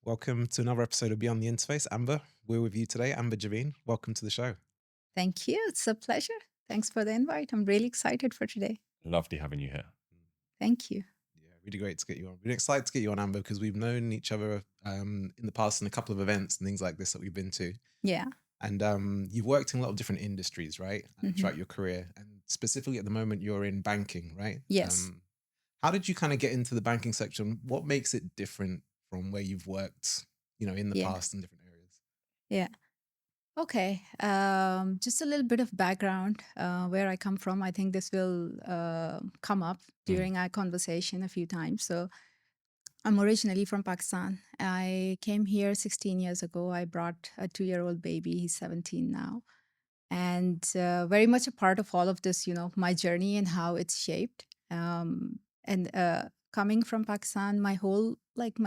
Welcome to another episode of Beyond the Interface. Amber, we're with you today. Amber Jabeen, welcome to the show. Thank you. It's a pleasure. Thanks for the invite. I'm really excited for today. Lovely having you here. Thank you. Yeah, really great to get you on. Really excited to get you on, Amber, because we've known each other in the past in a couple of events and things like this that we've been to. Yeah. And you've worked in a lot of different industries, right, Mhm. throughout your career. And specifically at the moment, you're in banking, right? Yes. How did you kind of get into the banking section? What makes it different from where you've worked, in the Yeah. past in different areas? Yeah. Okay. Just a little bit of background where I come from. I think this will come up Mm. during our conversation a few times. So, I'm originally from Pakistan. I came here 16 years ago. I brought a 2-year-old baby. He's 17 now. And very much a part of all of this, my journey and how it's shaped. And coming from Pakistan, my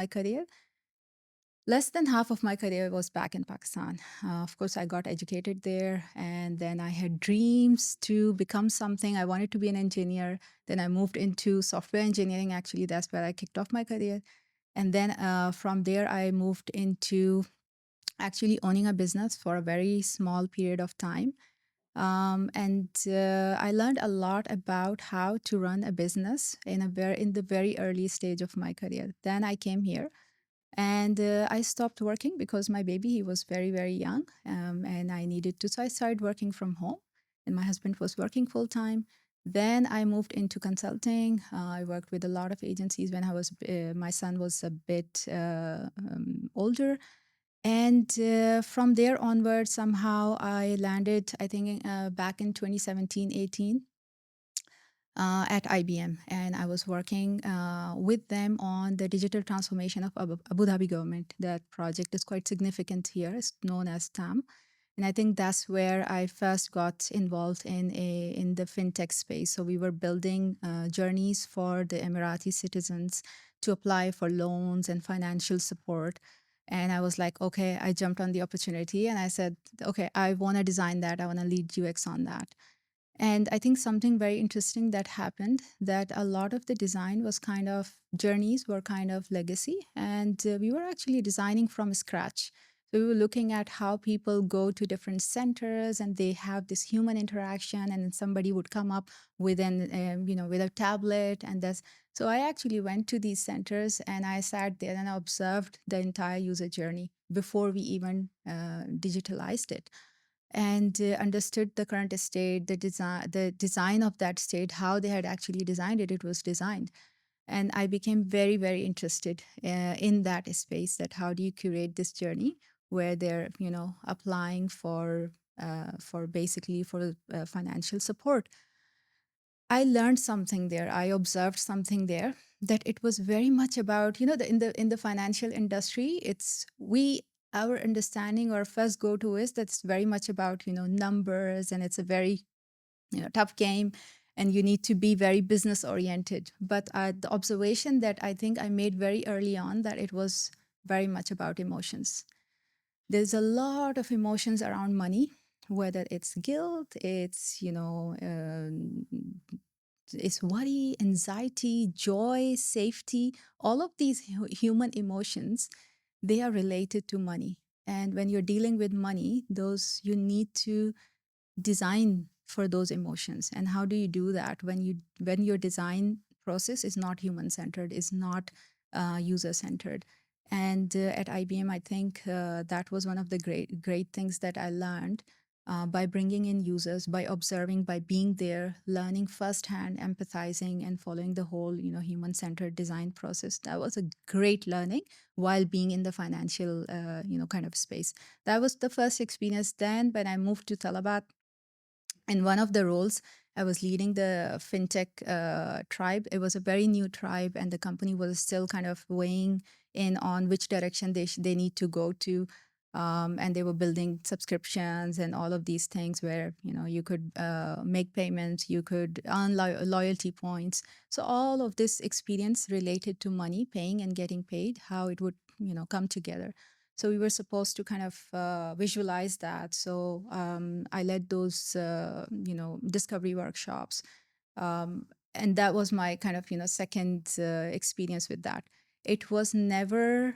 career, less than half of my career was back in Pakistan. Of course, I got educated there, and then I had dreams to become something. I wanted to be an engineer. Then I moved into software engineering. Actually, that's where I kicked off my career. And then from there, I moved into actually owning a business for a very small period of time. And I learned a lot about how to run a business in the very early stage of my career. Then I came here and I stopped working because my baby, he was very, very young, and I needed to. So I started working from home, and my husband was working full time. Then I moved into consulting. I worked with a lot of agencies when my son was a bit older. And from there onward, somehow I landed, I think, back in 2017, 18 at IBM, and I was working with them on the digital transformation of Abu Dhabi government. That project is quite significant here. It's known as TAM, and I think that's where I first got involved in the fintech space. So we were building journeys for the Emirati citizens to apply for loans and financial support. And I was like, okay, I jumped on the opportunity and I said, okay, I want to design that. I want to lead UX on that. And I think something very interesting that happened, that a lot of the design was kind of journeys were kind of legacy. And we were actually designing from scratch. So we were looking at how people go to different centers and they have this human interaction, and then somebody would come up with a tablet and this. So I actually went to these centers and I sat there and I observed the entire user journey before we even digitalized it, and understood the current state, the design of that state, how they had actually designed it. It was designed, and I became very, very interested in that space. That how do you curate this journey where they're applying for basically for financial support. I learned something there. I observed something there, that it was very much about, in the financial industry, it's we our understanding or first go to is that it's very much about, numbers, and it's a very, tough game, and you need to be very business oriented. But the observation that I think I made very early on, that it was very much about emotions. There's a lot of emotions around money, whether it's guilt, it's worry, anxiety, joy, safety. All of these human emotions, they are related to money. And when you're dealing with money, those you need to design for those emotions. And how do you do that when your design process is not human centered, is not user centered? And at IBM, I think that was one of the great things that I learned by bringing in users, by observing, by being there, learning firsthand, empathizing, and following the whole human centered design process. That was a great learning while being in the financial kind of space. That was the first experience. Then when I moved to Talabat, in one of the roles, I was leading the fintech tribe. It was a very new tribe, and the company was still kind of weighing in on which direction they need to go to. And they were building subscriptions and all of these things where you could make payments, you could earn loyalty points. So all of this experience related to money, paying and getting paid, how it would come together. So we were supposed to kind of visualize that. So I led those, discovery workshops. And that was my kind of, second experience with that. It was never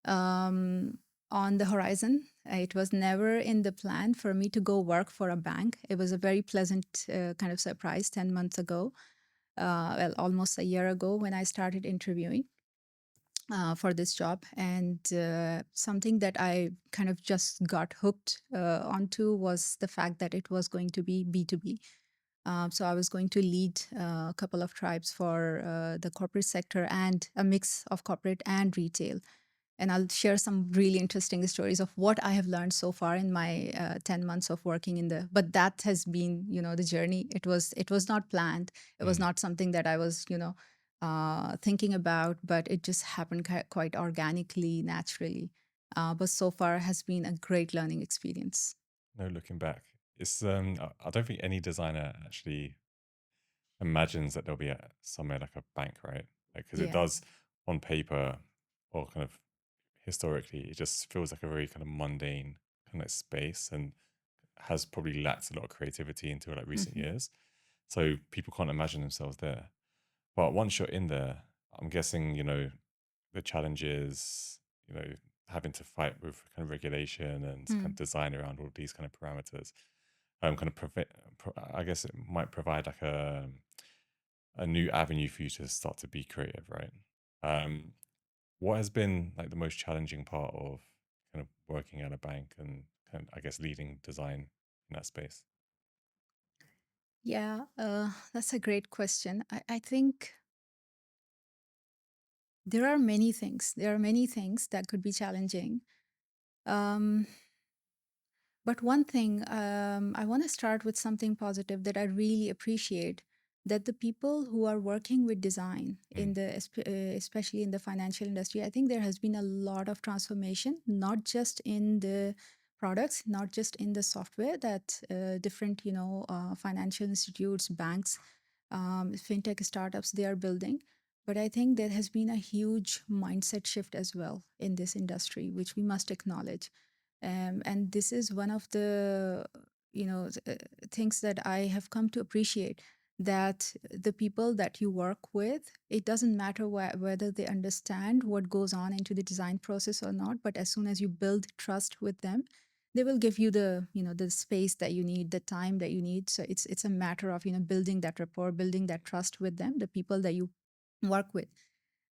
um, on the horizon. It was never in the plan for me to go work for a bank. It was a very pleasant kind of surprise 10 months ago, well, almost a year ago when I started interviewing for this job. And something that I kind of just got hooked onto was the fact that it was going to be B2B. So I was going to lead a couple of tribes for the corporate sector and a mix of corporate and retail. And I'll share some really interesting stories of what I have learned so far in my 10 months of working in the, but that has been, the journey. It was not planned. It was Mm. not something that I was, thinking about, but it just happened quite organically, naturally. But so far has been a great learning experience. No looking back. It's I don't think any designer actually imagines that they'll be at somewhere like a bank, right? Like because it Yeah. does on paper or kind of historically, it just feels like a very kind of mundane kind of space and has probably lacked a lot of creativity until like recent Hmm. years. So people can't imagine themselves there. But once you're in there, I'm guessing, the challenges, having to fight with kind of regulation and kind of Mm. design around all these kind of parameters, kind of I guess it might provide like a new avenue for you to start to be creative, right? Um, what has been like the most challenging part of kind of working at a bank and kind of, I guess, leading design in that space? Yeah, that's a great question. I think there are many things. There are many things that could be challenging. Um, But one thing, I want to start with something positive that I really appreciate, that the people who are working with design Mm, in the especially in the financial industry, I think there has been a lot of transformation, not just in the products, not just in the software that different financial institutes, banks, fintech startups they are building. But I think there has been a huge mindset shift as well in this industry, which we must acknowledge. And this is one of the things that I have come to appreciate, that the people that you work with, it doesn't matter whether they understand what goes on into the design process or not, but as soon as you build trust with them, they will give you the space that you need, the time that you need. So it's a matter of building that rapport, building that trust with them, the people that you work with.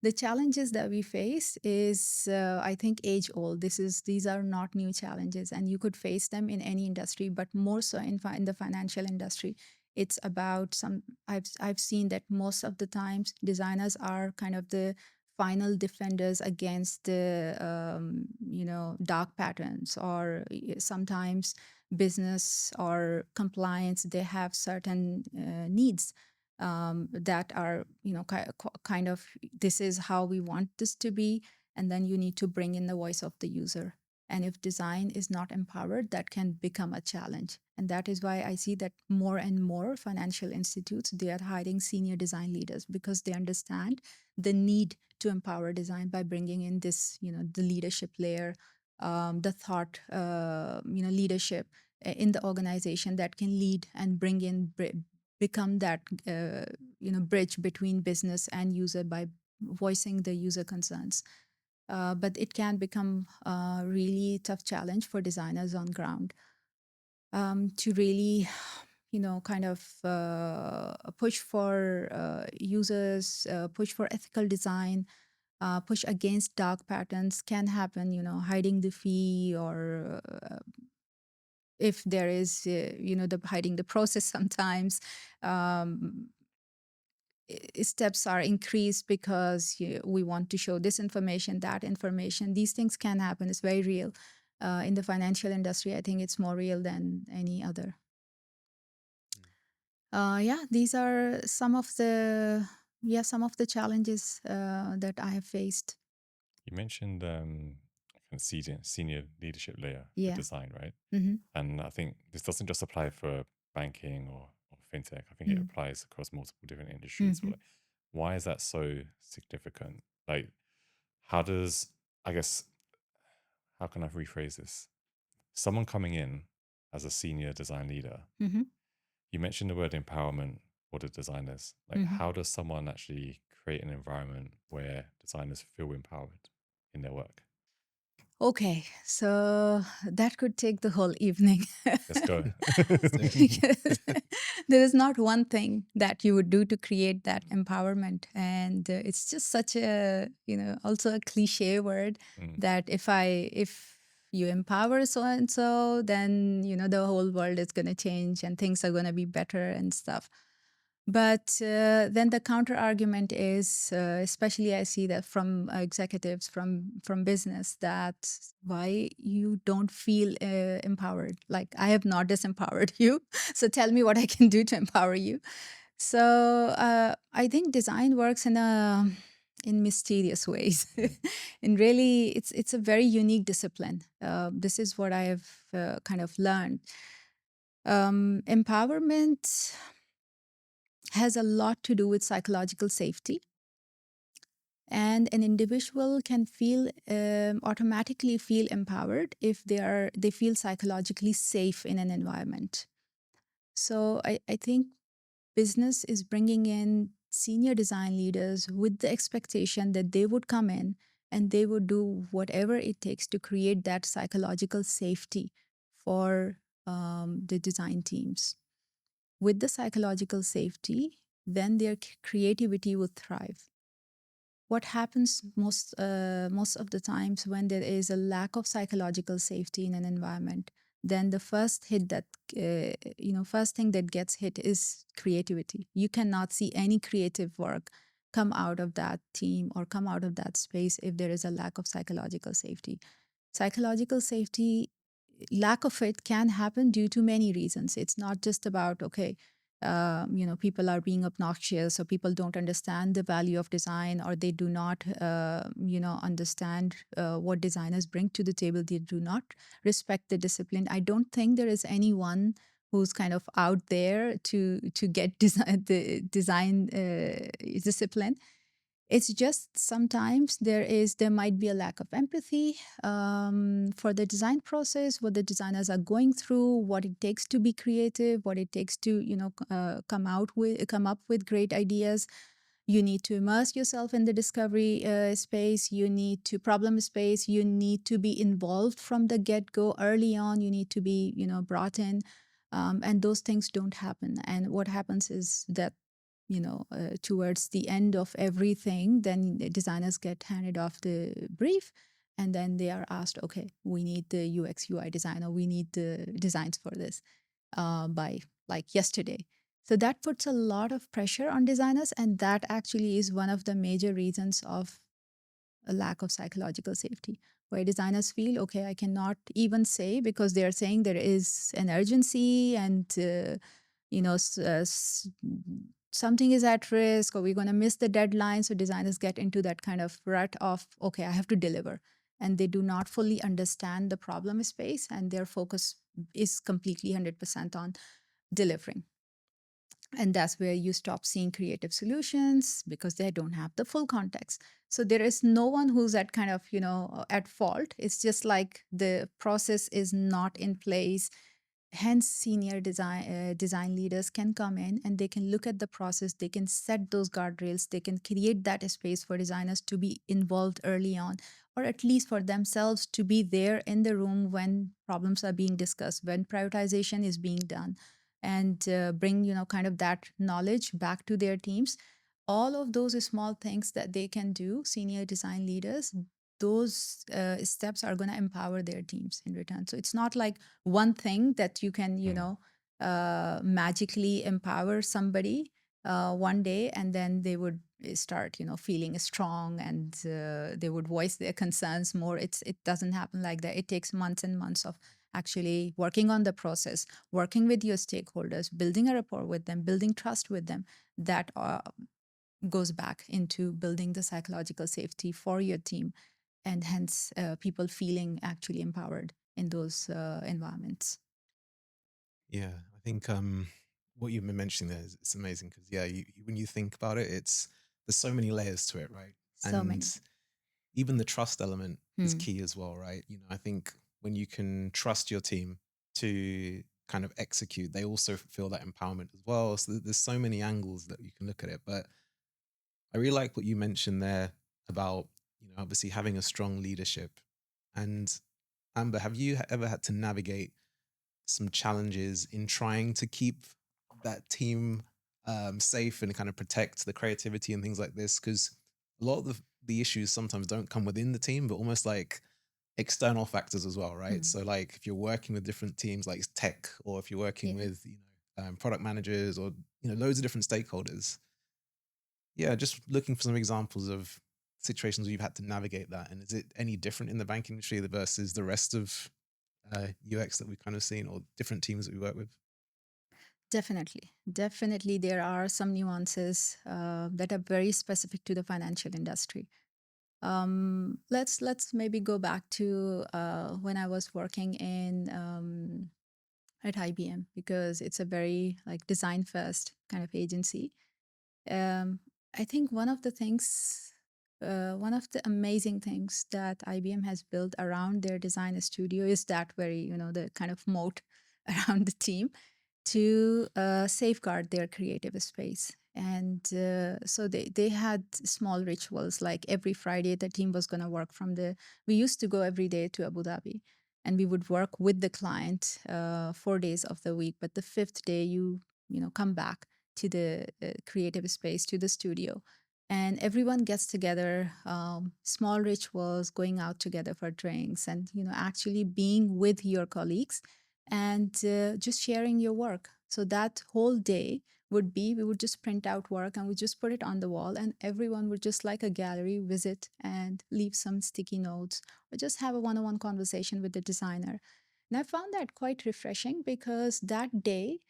The challenges that we face is I think age old. These are not new challenges, and you could face them in any industry, but more so in the financial industry. It's about some I've seen that most of the times designers are kind of the final defenders against the dark patterns, or sometimes business or compliance, they have certain needs that are kind of, this is how we want this to be, and then you need to bring in the voice of the user. And if design is not empowered, that can become a challenge. And that is why I see that more and more financial institutes, they are hiring senior design leaders, because they understand the need to empower design by bringing in this the leadership layer, the thought leadership in the organization that can lead and bring in become that bridge between business and user by voicing the user concerns. But it can become a really tough challenge for designers on ground to really kind of push for users, push for ethical design, push against dark patterns can happen, hiding the fee, or if there is the hiding the process sometimes. um, Steps are increased because we want to show this information, that information. These things can happen. It's very real. In the financial industry, I think it's more real than any other. mm. Yeah, these are some of the challenges that I have faced. You mentioned kind of senior leadership layer for Yeah. design, right? Mm-hmm. And I think this doesn't just apply for banking or fintech. I think it Mm. applies across multiple different industries. Mm-hmm. Like, why is that so significant? Like, how does, I guess, how can I rephrase this? Someone coming in as a senior design leader, Mm-hmm. you mentioned the word empowerment for the designers. Like, Mm-hmm. how does someone actually create an environment where designers feel empowered in their work? Okay, so that could take the whole evening. Let's go. So, Because there is not one thing that you would do to create that empowerment. And it's just such a, also a cliche word Mm, that if you empower so and so, then, the whole world is going to change and things are going to be better and stuff. But then the counter argument is, especially I see that from executives from business, that why you don't feel empowered. Like I have not disempowered you, so tell me what I can do to empower you. So I think design works in mysterious ways, mm, and really it's a very unique discipline. This is what I have kind of learned. Empowerment has a lot to do with psychological safety, and an individual can feel automatically feel empowered if they feel psychologically safe in an environment. So I think business is bringing in senior design leaders with the expectation that they would come in and they would do whatever it takes to create that psychological safety for the design teams. With the psychological safety, then their creativity will thrive. What happens most of the times when there is a lack of psychological safety in an environment, then the first hit that first thing that gets hit is creativity. You cannot see any creative work come out of that team or come out of that space if there is a lack of psychological safety. Psychological safety, lack of it can happen due to many reasons. It's not just about, okay, people are being obnoxious, or people don't understand the value of design, or they do not, understand what designers bring to the table. They do not respect the discipline. I don't think there is anyone who's kind of out there to get the design discipline. It's just sometimes there might be a lack of empathy for the design process, what the designers are going through, what it takes to be creative, what it takes to come up with great ideas. You need to immerse yourself in the discovery space. You need to problem space. You need to be involved from the get go early on. You need to be brought in, and those things don't happen. And what happens is that towards the end of everything, then the designers get handed off the brief, and then they are asked, okay, we need the UX UI designer, we need the designs for this by like yesterday. So that puts a lot of pressure on designers, and that actually is one of the major reasons of a lack of psychological safety, where designers feel, okay, I cannot even say, because they're saying there is an urgency and you know s- uh, s- something is at risk, or we're going to miss the deadline. So designers get into that kind of rut of, okay, I have to deliver, and they do not fully understand the problem space, and their focus is completely 100% on delivering. And that's where you stop seeing creative solutions, because they don't have the full context. So there is no one who's at kind of at fault. It's just like the process is not in place. Hence senior design leaders can come in and they can look at the process, they can set those guardrails, they can create that space for designers to be involved early on, or at least for themselves to be there in the room when problems are being discussed, when prioritization is being done, and bring kind of that knowledge back to their teams. All of those small things that they can do, senior design leaders, those steps are going to empower their teams in return. So it's not like one thing that you can mm. magically empower somebody one day, and then they would start feeling strong, and they would voice their concerns more. It doesn't happen like that. It takes months and months of actually working on the process, working with your stakeholders, building a rapport with them, building trust with them. That goes back into building the psychological safety for your team, and hence people feeling actually empowered in those environments. yeah, I think what you've been mentioning there is it's amazing because yeah, when you think about it, it's there's so many layers to it, right? So And many. even the trust element is Hmm. key as well, right? I think when you can trust your team to kind of execute, they also feel that empowerment as well. So there's so many angles that you can look at it. But I really like what you mentioned there about, obviously having a strong leadership And Amber, have you ever had to navigate some challenges in trying to keep that team safe and kind of protect the creativity and things like this? Because a lot of the issues sometimes don't come within the team, but almost like external factors as well, right? Mm. So like if you're working with different teams like tech, or if you're working Yeah. with product managers, or loads of different stakeholders. Yeah, just looking for some examples of situations where you've had to navigate that. And is it any different in the banking industry versus the rest of UX that we've kind of seen, or different teams that we work with? Definitely. Definitely, there are some nuances that are very specific to the financial industry. Let's maybe go back to when I was working in at IBM, because it's a very like design first kind of agency. Um, I think one of the amazing things that IBM has built around their design studio is that very, the kind of moat around the team to safeguard their creative space. And so they had small rituals, like every Friday, the team was going to work we used to go every day to Abu Dhabi, and we would work with the client 4 days of the week. But the fifth day, come back to the creative space, to the studio. And everyone gets together, small rituals, going out together for drinks, and actually being with your colleagues and just sharing your work. So that whole day we would just print out work and we just put it on the wall, and everyone would just like a gallery visit and leave some sticky notes or just have a one-on-one conversation with the designer. And I found that quite refreshing, because that day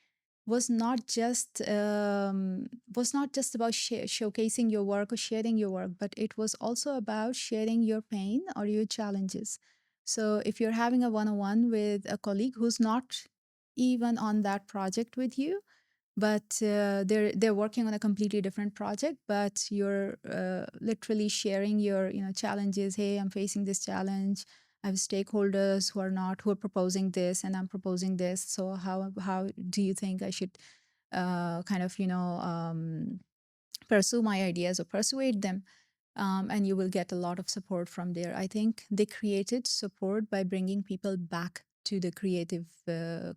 was not just about showcasing your work or sharing your work, but it was also about sharing your pain or your challenges. So if you're having a one-on-one with a colleague who's not even on that project with you, but they're working on a completely different project, but you're literally sharing your challenges. Hey, I'm facing this challenge. I have stakeholders who are proposing this, and I'm proposing this. So how do you think I should kind of pursue my ideas or persuade them? And you will get a lot of support from there. I think they created support by bringing people back to the creative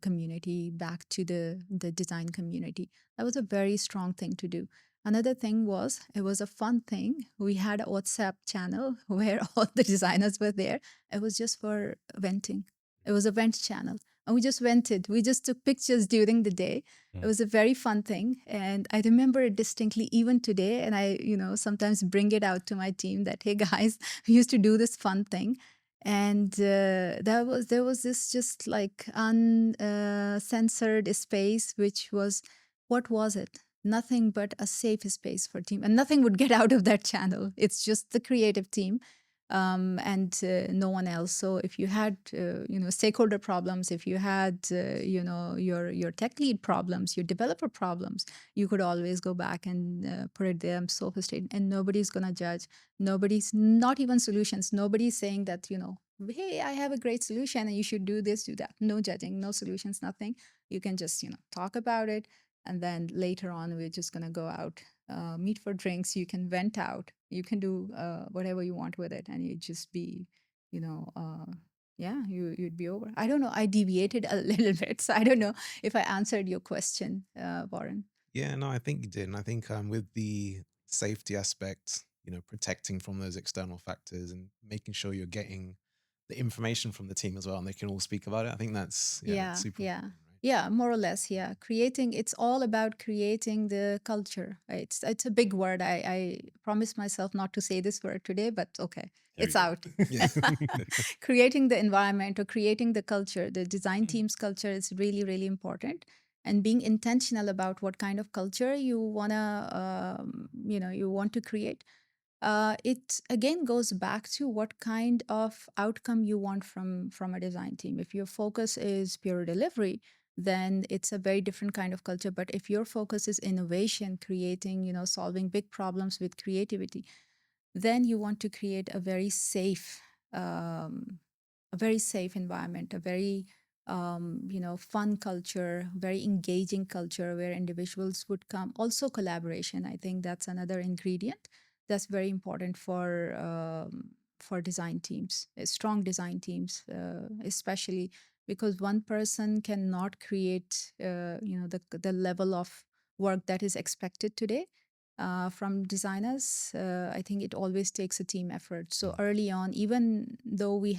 community, back to the design community. That was a very strong thing to do. Another thing was, it was a fun thing. We had a WhatsApp channel where all the designers were there. It was just for venting. It was a vent channel. And we just vented. We just took pictures during the day. It was a very fun thing. And I remember it distinctly even today. And I, sometimes bring it out to my team that, hey guys, we used to do this fun thing. And there was this just like uncensored space, which was, what was it? Nothing but a safe space for team. And nothing would get out of that channel. It's just the creative team. And no one else. So if you had, stakeholder problems, if you had, your tech lead problems, your developer problems, you could always go back and put it there. I'm so frustrated, and nobody's gonna judge. Nobody's, not even solutions. Nobody's saying that, hey, I have a great solution and you should do this, do that. No judging, no solutions, nothing. You can just, talk about it, and then later on, we're just gonna go out, meet for drinks. You can vent out. You can do whatever you want with it, and you just be, you know, uh, yeah, you'd be over. I don't know. I deviated a little bit, so I don't know if I answered your question, Warren. Yeah, no, I think you did. And I think with the safety aspect, protecting from those external factors and making sure you're getting the information from the team as well, and they can all speak about it. I think that's, yeah, that's Yeah, super yeah. important, right? Yeah, more or less, yeah. It's all about creating the culture. It's a big word. I promised myself not to say this word today, but okay, Here we it's go. out. Yeah. Creating the environment or creating the culture, the design team's culture is really, really important. And being intentional about what kind of culture you want to create. It again goes back to what kind of outcome you want from a design team. If your focus is pure delivery, then it's a very different kind of culture. But if your focus is innovation, creating, solving big problems with creativity, then you want to create um, a very safe environment, a very fun culture, very engaging culture where individuals would come. Also, collaboration. I think that's another ingredient that's very important for for design teams, strong design teams, especially because one person cannot create, the level of work that is expected today from designers. I think it always takes a team effort. So early on, even though in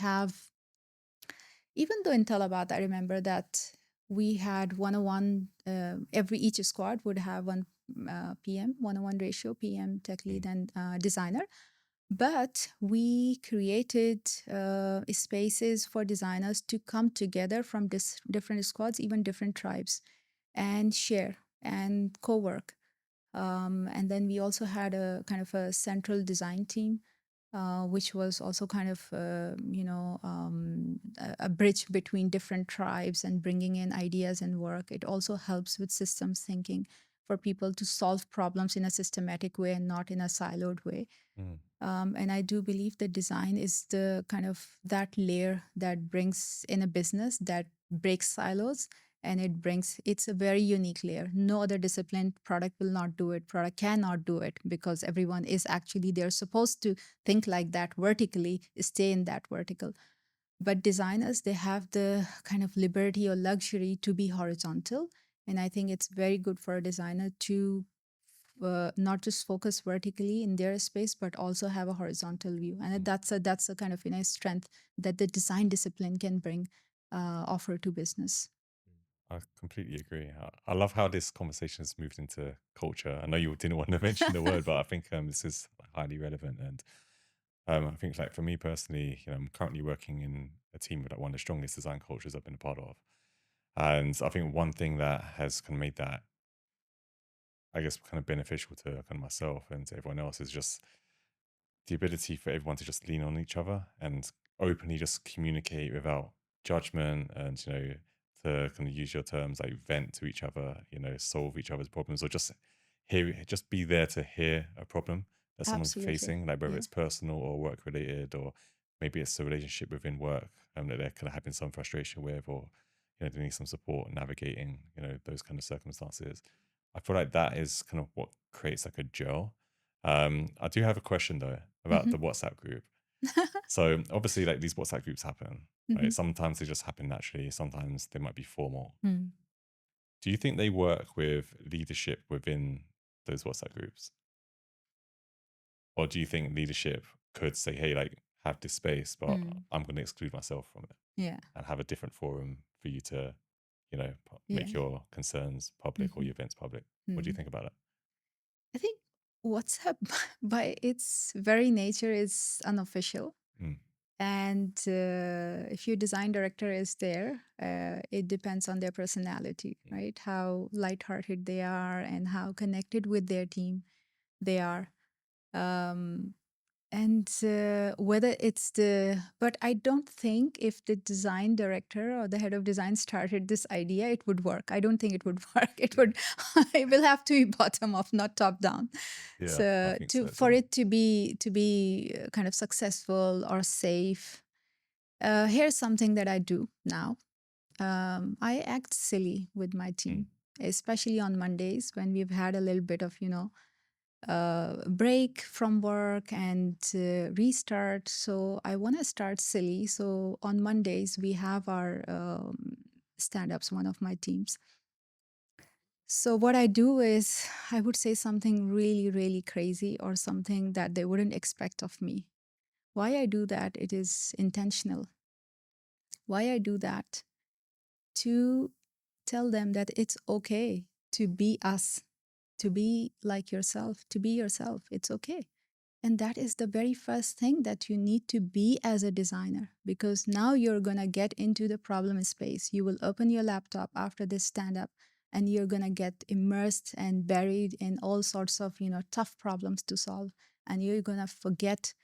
Talabat, I remember that we had 101, each squad would have one PM, 101 ratio, PM, tech lead, and designer. But we created spaces for designers to come together from different squads, even different tribes, and share and co-work. And then we also had a kind of a central design team, which was also kind of, a bridge between different tribes and bringing in ideas and work. It also helps with systems thinking for people to solve problems in a systematic way and not in a siloed way. And I do believe that design is the kind of that layer that brings in a business that breaks silos, and it's a very unique layer. No other discipline, product will not do it, product cannot do it, because everyone is actually, they're supposed to think like that vertically, stay in that vertical. But designers, they have the kind of liberty or luxury to be horizontal. And I think it's very good for a designer to not just focus vertically in their space, but also have a horizontal view. And that's a kind of strength that the design discipline can bring, offer to business. I completely agree. I love how this conversation has moved into culture. I know you didn't want to mention the word, but I think this is highly relevant. And I think, like, for me personally, I'm currently working in a team with, like, one of the strongest design cultures I've been a part of. And I think one thing that has kind of made that, I guess, kind of beneficial to kind of myself and to everyone else is just the ability for everyone to just lean on each other and openly just communicate without judgment, and to kind of use your terms like vent to each other, solve each other's problems, or just just be there to hear a problem that someone's Absolutely. facing, like whether Yeah. it's personal or work related, or maybe it's a relationship within work that they're kind of having some frustration with, or they need some support navigating those kind of circumstances. I feel like that is kind of what creates like a gel. I do have a question though about the Mhm. WhatsApp group. So obviously, like, these WhatsApp groups happen, right? Mhm. Sometimes they just happen naturally. Sometimes they might be formal. Mm. Do you think they work with leadership within those WhatsApp groups, or do you think leadership could say, "Hey, like, have this space, but Mm. I'm going to exclude myself from it Yeah. and have a different forum for you to, make Yeah. your concerns public or Mhm. your events public"? What do you Mm. think about it? I think WhatsApp, by its very nature, is unofficial. Mm, And if your design director is there, it depends on their personality, mm, right? How lighthearted they are and how connected with their team they are. Um, and whether it's but I don't think if the design director or the head of design started this idea, it would work. I don't think it would work. It yeah, would, it will have to be bottom up, not top down. yeah, I So think so as for well. it to be kind of successful or safe, here's something that I do now. I act silly with my Mm, team, especially on Mondays when we've had a little bit of, break from work and restart. So I want to start silly. So on Mondays, we have our stand ups, one of my teams. So what I do is I would say something really, really crazy or something that they wouldn't expect of me. Why I do that, it is intentional. Why I do that? To tell them that it's okay to be us, to be like yourself, to be yourself. It's okay. And that is the very first thing that you need to be as a designer, because now you're going to get into the problem space. You will open your laptop after this stand up and you're going to get immersed and buried in all sorts of, tough problems to solve. And you're going to forget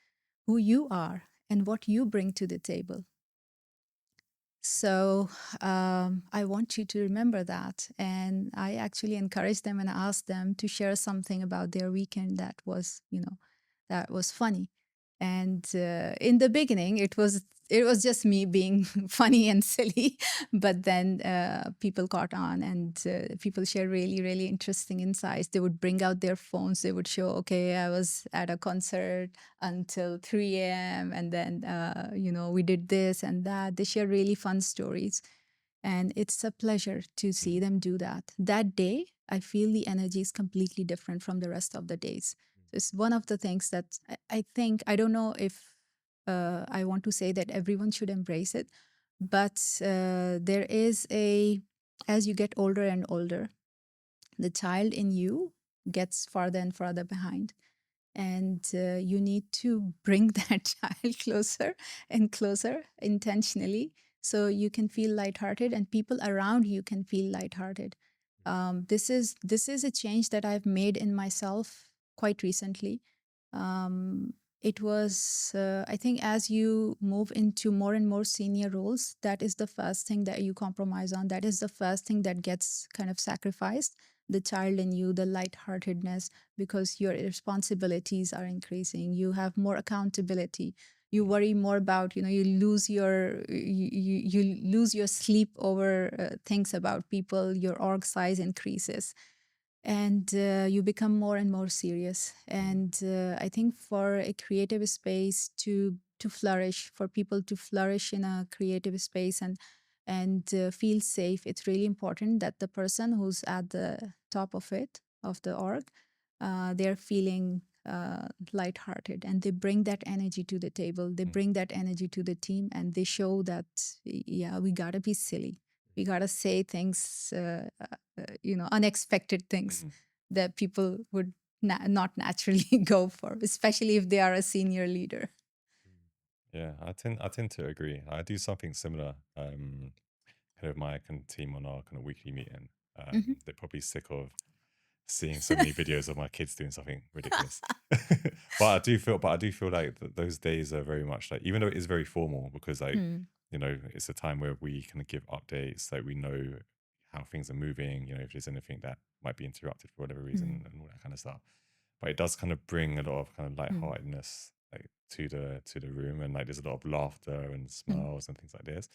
who you are and what you bring to the table. So I want you to remember that. And I actually encourage them and ask them to share something about their weekend that was, that was funny. And in the beginning, it was just me being funny and silly, but then people caught on, and people share really, really interesting insights. They would bring out their phones. They would show, okay, I was at a concert until 3 a.m. and then, we did this and that. They share really fun stories. And it's a pleasure to see them do that. That day, I feel the energy is completely different from the rest of the days. It's one of the things that I think, I don't know if I want to say that everyone should embrace it, but there is as you get older and older, the child in you gets farther and farther behind. And you need to bring that child closer and closer intentionally, so you can feel lighthearted and people around you can feel lighthearted. This is a change that I've made in myself quite recently. Um, it was, I think, as you move into more and more senior roles, that is the first thing that you compromise on. That is the first thing that gets kind of sacrificed, the child in you, the lightheartedness, because your responsibilities are increasing. You have more accountability. You worry more about, you lose you lose your sleep over things about people. Your org size increases, and you become more and more serious. And I think for a creative space to flourish, for people to flourish in a creative space and feel safe, it's really important that the person who's at the top of the org, they're feeling lighthearted, and they bring that energy to the table. They bring that energy to the team, and they show that, yeah, we gotta be silly. We gotta say things, unexpected things that people would not naturally go for, especially if they are a senior leader. Yeah, I tend to agree. I do something similar. Kind of my kind of team on our kind of weekly meeting. Mhm. They're probably sick of seeing so many videos of my kids doing something ridiculous. But I do feel like those days are very much like, even though it is very formal, because like, Hmm. it's a time where we kind of give updates, like we know how things are moving, if there's anything that might be interrupted for whatever reason and all that kind of stuff. But it does kind of bring a lot of kind of Hmm. lightheartedness like to the room, and like there's a lot of laughter and Hmm. smiles and things like this.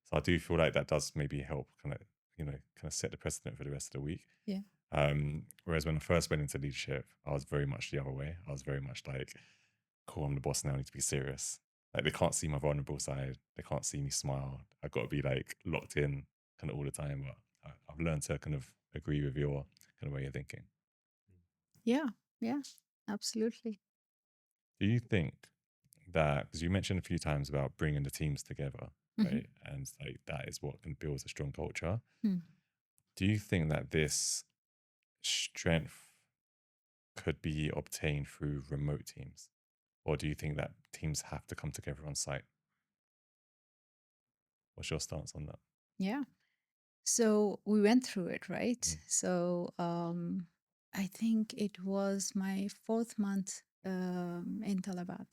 So I do feel like that does maybe help kind of set the precedent for the rest of the week. Yeah. Whereas when I first went into leadership, I was very much the other way. I was very much like, cool, I'm the boss now, I need to be serious. Like they can't see my vulnerable side. They can't see me smile. I've got to be like locked in kind of all the time. But I've learned to kind of agree with your kind of way of thinking. Yeah. Yeah. Absolutely. Do you think that, because you mentioned a few times about bringing the teams together, Mhm. right? And like that is what can build a strong culture. Hmm. Do you think that this strength could be obtained through remote teams? Or do you think that teams have to come together on site? What's your stance on that? Yeah. So we went through it, right? Mm. So I think it was my fourth month in Talabat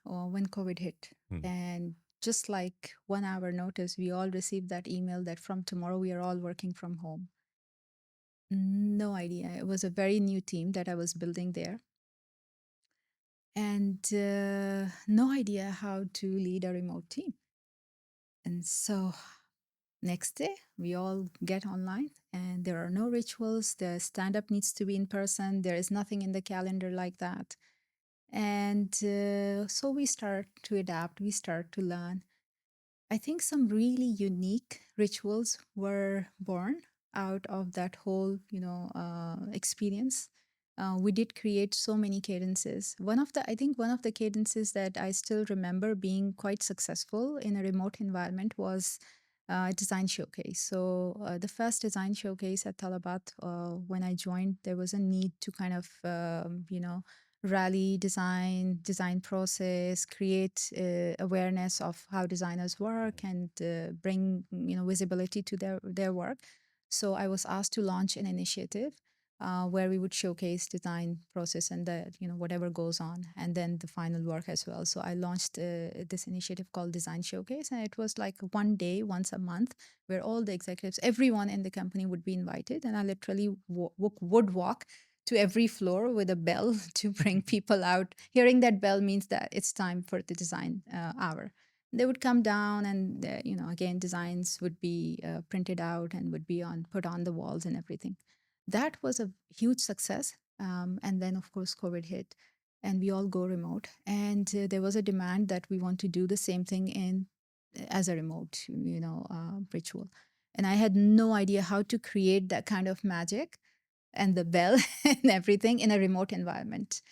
when COVID hit. Mm. And just like 1 hour notice, we all received that email that from tomorrow we are all working from home. No idea. It was a very new team that I was building there. And no idea how to lead a remote team. And so next day, we all get online, and there are no rituals. The stand up needs to be in person. There is nothing in the calendar like that. And so we start to adapt, we start to learn. I think some really unique rituals were born out of that whole, experience. We did create so many cadences. I think one of the cadences that I still remember being quite successful in a remote environment was a design showcase. So the first design showcase at Talabat, when I joined, there was a need to kind of, rally design process, create awareness of how designers work, and bring visibility to their work. So I was asked to launch an initiative where we would showcase design process and the whatever goes on, and then the final work as well. So I launched this initiative called Design Showcase, and it was like one day, once a month, where all the executives, everyone in the company would be invited, and I literally would walk to every floor with a bell to bring people out. Hearing that bell means that it's time for the design hour. they would come down, and again, designs would be printed out and would be put on the walls and everything. That was a huge success. And then, of course, COVID hit, and we all go remote. And there was a demand that we want to do the same thing as a remote, ritual. And I had no idea how to create that kind of magic and the bell and everything in a remote environment.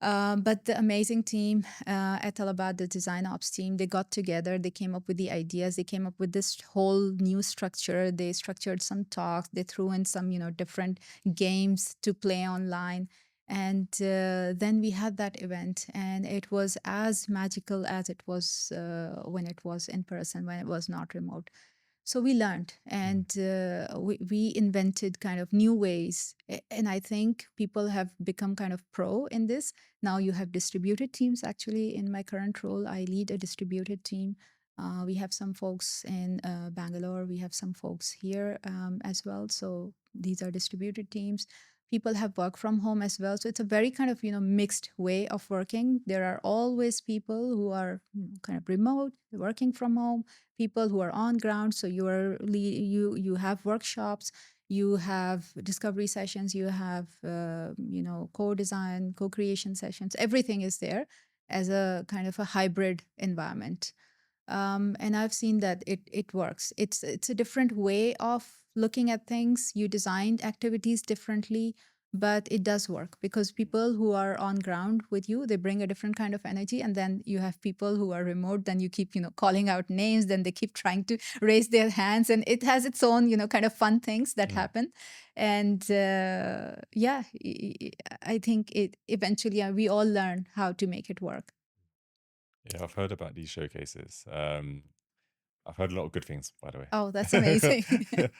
But the amazing team at Talabat, the DesignOps team, they got together, they came up with the ideas, they came up with this whole new structure. They structured some talks, they threw in some, different games to play online. And then we had that event, and it was as magical as it was when it was in person, when it was not remote. So we learned, and we invented kind of new ways. And I think people have become kind of pro in this. Now you have distributed teams. Actually, in my current role, I lead a distributed team. We have some folks in Bangalore. We have some folks here as well. So these are distributed teams. People have work from home as well. So it's a very kind of mixed way of working. There are always people who are kind of remote, working from home, people who are on ground. So you have workshops, you have discovery sessions, you have co-design, co-creation sessions. Everything is there as a kind of a hybrid environment. And I've seen that it works. It's a different way of looking at things. You designed activities differently, but it does work because people who are on ground with you, they bring a different kind of energy. And then you have people who are remote, then you keep calling out names, then they keep trying to raise their hands, and it has its own kind of fun things that happen. And I think it eventually we all learn how to make it work. Yeah, I've heard about these showcases. I've heard a lot of good things, by the way. Oh, that's amazing.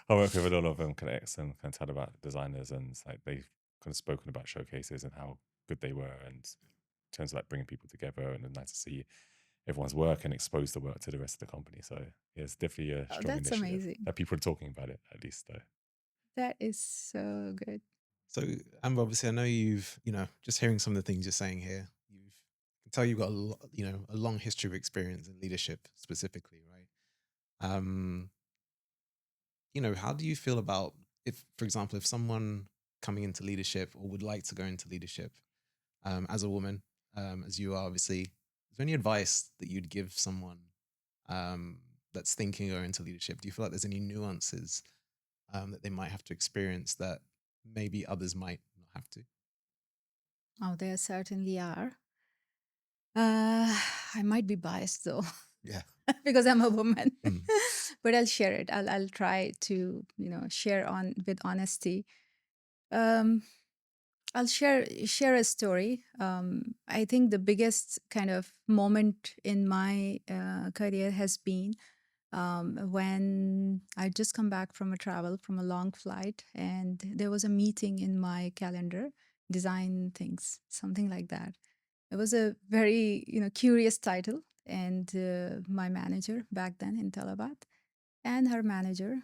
I work with a lot of kind of ex and kind of about designers, and it's like they've kind of spoken about showcases and how good they were, and in terms of like bringing people together, and it's nice to see everyone's work and expose the work to the rest of the company. So yeah, it's definitely a Oh, strong that's initiative amazing. that people are talking about it, at least. Though. That is so good. So, Amber, obviously, I know you've, just hearing some of the things you're saying here, I can tell you've got a long history of experience in leadership specifically, right? How do you feel about if, for example, if someone coming into leadership or would like to go into leadership as a woman, as you are, obviously, is there any advice that you'd give someone that's thinking going into leadership? Do you feel like there's any nuances that they might have to experience that maybe others might not have to? Oh, there certainly are. I might be biased though, Yeah. because I'm a woman. Mm. But I'll share it. I'll try to share on with honesty. Um, I'll share a story. I think the biggest kind of moment in my career has been when I just come back from a long flight, and there was a meeting in my calendar, design things, something like that. It was a very curious title, and my manager back then in Talabat and her manager,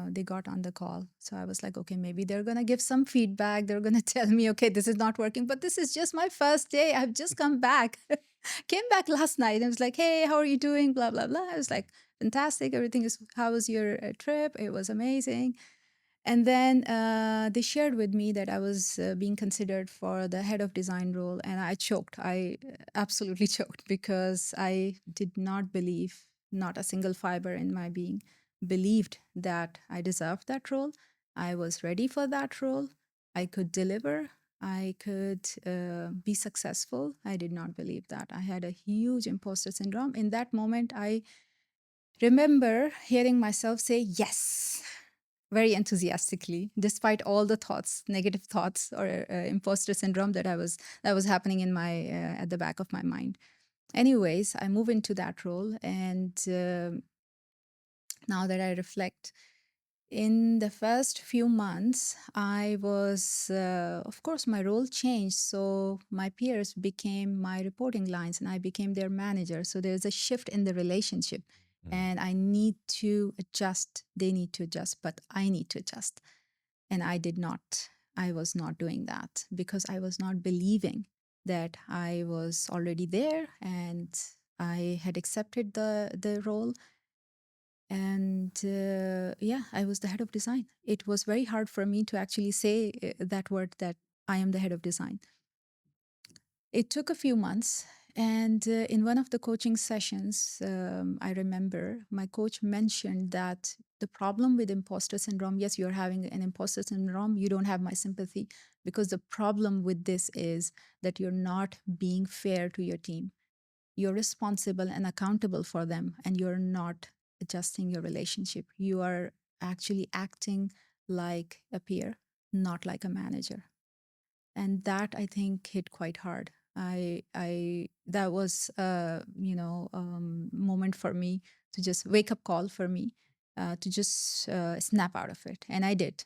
they got on the call. So I was like, okay, maybe they're gonna give some feedback. They're gonna tell me, okay, this is not working, but this is just my first day. I've just come back, came back last night. I was like, hey, how are you doing? Blah blah blah. I was like, fantastic. Everything is. How was your trip? It was amazing. And then they shared with me that I was being considered for the head of design role, and I choked. I absolutely choked because I did not believe, not a single fiber in my being believed that I deserved that role. I was ready for that role. I could deliver. I could be successful. I did not believe that. I had a huge imposter syndrome. In that moment, I remember hearing myself say yes very enthusiastically, despite all the thoughts, negative thoughts, or imposter syndrome that was happening in my at the back of my mind. Anyways, I move into that role, and now that I reflect, in the first few months, I was, of course, my role changed. So my peers became my reporting lines, and I became their manager. So there's a shift in the relationship, and I need to adjust. They need to adjust, but I need to adjust. And I did not. I was not doing that because I was not believing that I was already there, and I had accepted the role, and yeah, I was the head of design. It was very hard for me to actually say that word, that I am the head of design. It took a few months. And in one of the coaching sessions, I remember my coach mentioned that the problem with imposter syndrome, yes, you're having an imposter syndrome, you don't have my sympathy, because the problem with this is that you're not being fair to your team. You're responsible and accountable for them, and you're not adjusting your relationship. You are actually acting like a peer, not like a manager. And that, I think, hit quite hard. I that was a moment for me, to just wake up call for me, to just snap out of it. And I did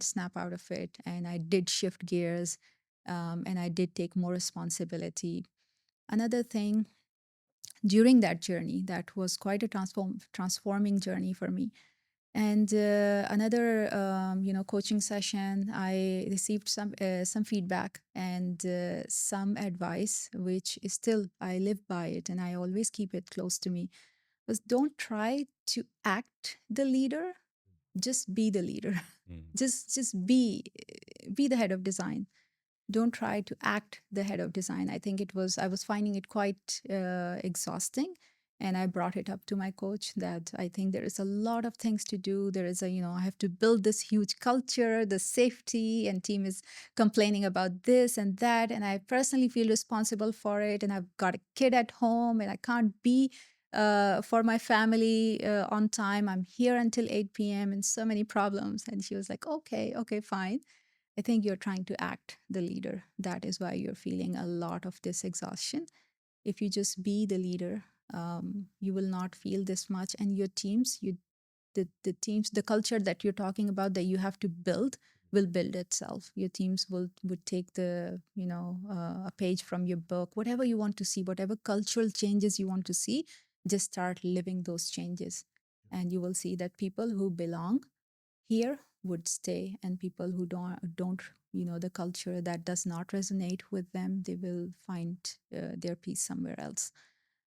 snap out of it, and I did shift gears, and I did take more responsibility. Another thing, during that journey, that was quite a transforming journey for me. And another coaching session, I received some feedback and some advice, which is still, I live by it and I always keep it close to me, was don't try to act the leader, just be the leader. Mm. Just be the head of design. Don't try to act the head of design. I was finding it quite exhausting. And I brought it up to my coach that I think there is a lot of things to do. There is I have to build this huge culture, the safety, and team is complaining about this and that. And I personally feel responsible for it. And I've got a kid at home and I can't be for my family on time. I'm here until 8 p.m. and so many problems. And she was like, okay, fine. I think you're trying to act the leader. That is why you're feeling a lot of this exhaustion. If you just be the leader, you will not feel this much. And your teams, the teams, the culture that you're talking about that you have to build will build itself. Your teams would take a page from your book, whatever you want to see, whatever cultural changes you want to see, just start living those changes. And you will see that people who belong here would stay, and people who don't the culture that does not resonate with them, they will find their peace somewhere else.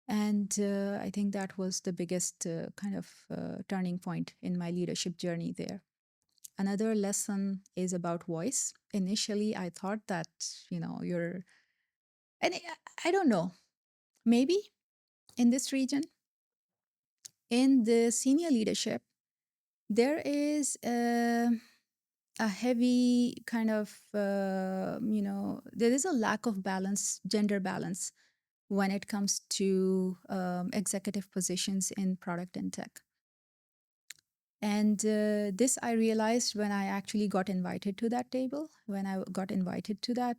And I think that was the biggest turning point in my leadership journey there. Another lesson is about voice. Initially I thought that you're and I don't know, maybe in this region, in the senior leadership, there is a heavy there is a lack of balance, gender balance, when it comes to executive positions in product and tech. And this I realized when I actually got invited to that table. When I got invited to that,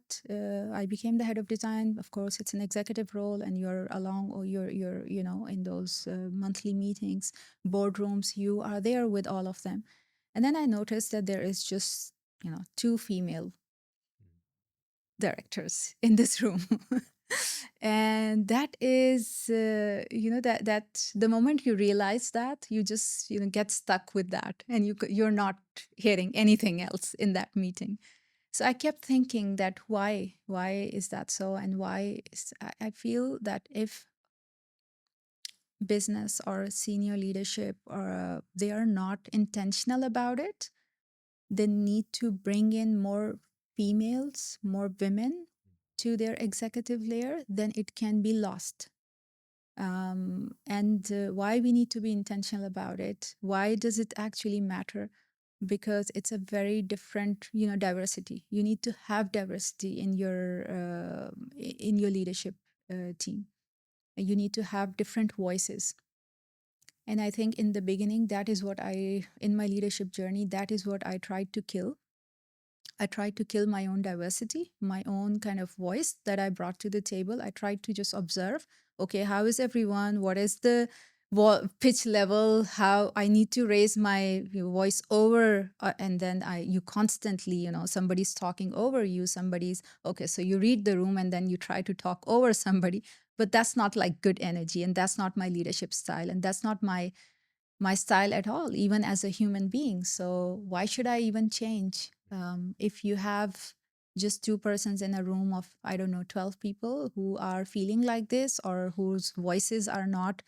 I became the head of design. Of course, it's an executive role, and you're along, or you're in those monthly meetings, boardrooms. You are there with all of them, and then I noticed that there is just two female directors in this room. And that is that the moment you realize that, you just get stuck with that, and you're not hearing anything else in that meeting. So I kept thinking that why is that so, and I feel that if business or senior leadership, or they are not intentional about it, they need to bring in more females, more women to their executive layer, then it can be lost. And why we need to be intentional about it? Why does it actually matter? Because it's a very different, diversity. You need to have diversity in your leadership team. You need to have different voices. And I think in the beginning, that is what in my leadership journey, that is what I tried to kill. I tried to kill my own diversity, my own kind of voice that I brought to the table. I tried to just observe, okay, how is everyone? What is the pitch level? How I need to raise my voice over, and then you constantly, somebody's talking over you, okay, so you read the room and then you try to talk over somebody, but that's not like good energy, and that's not my leadership style, and that's not my style at all, even as a human being. So why should I even change? If you have just two persons in a room of, I don't know, 12 people who are feeling like this or whose voices are not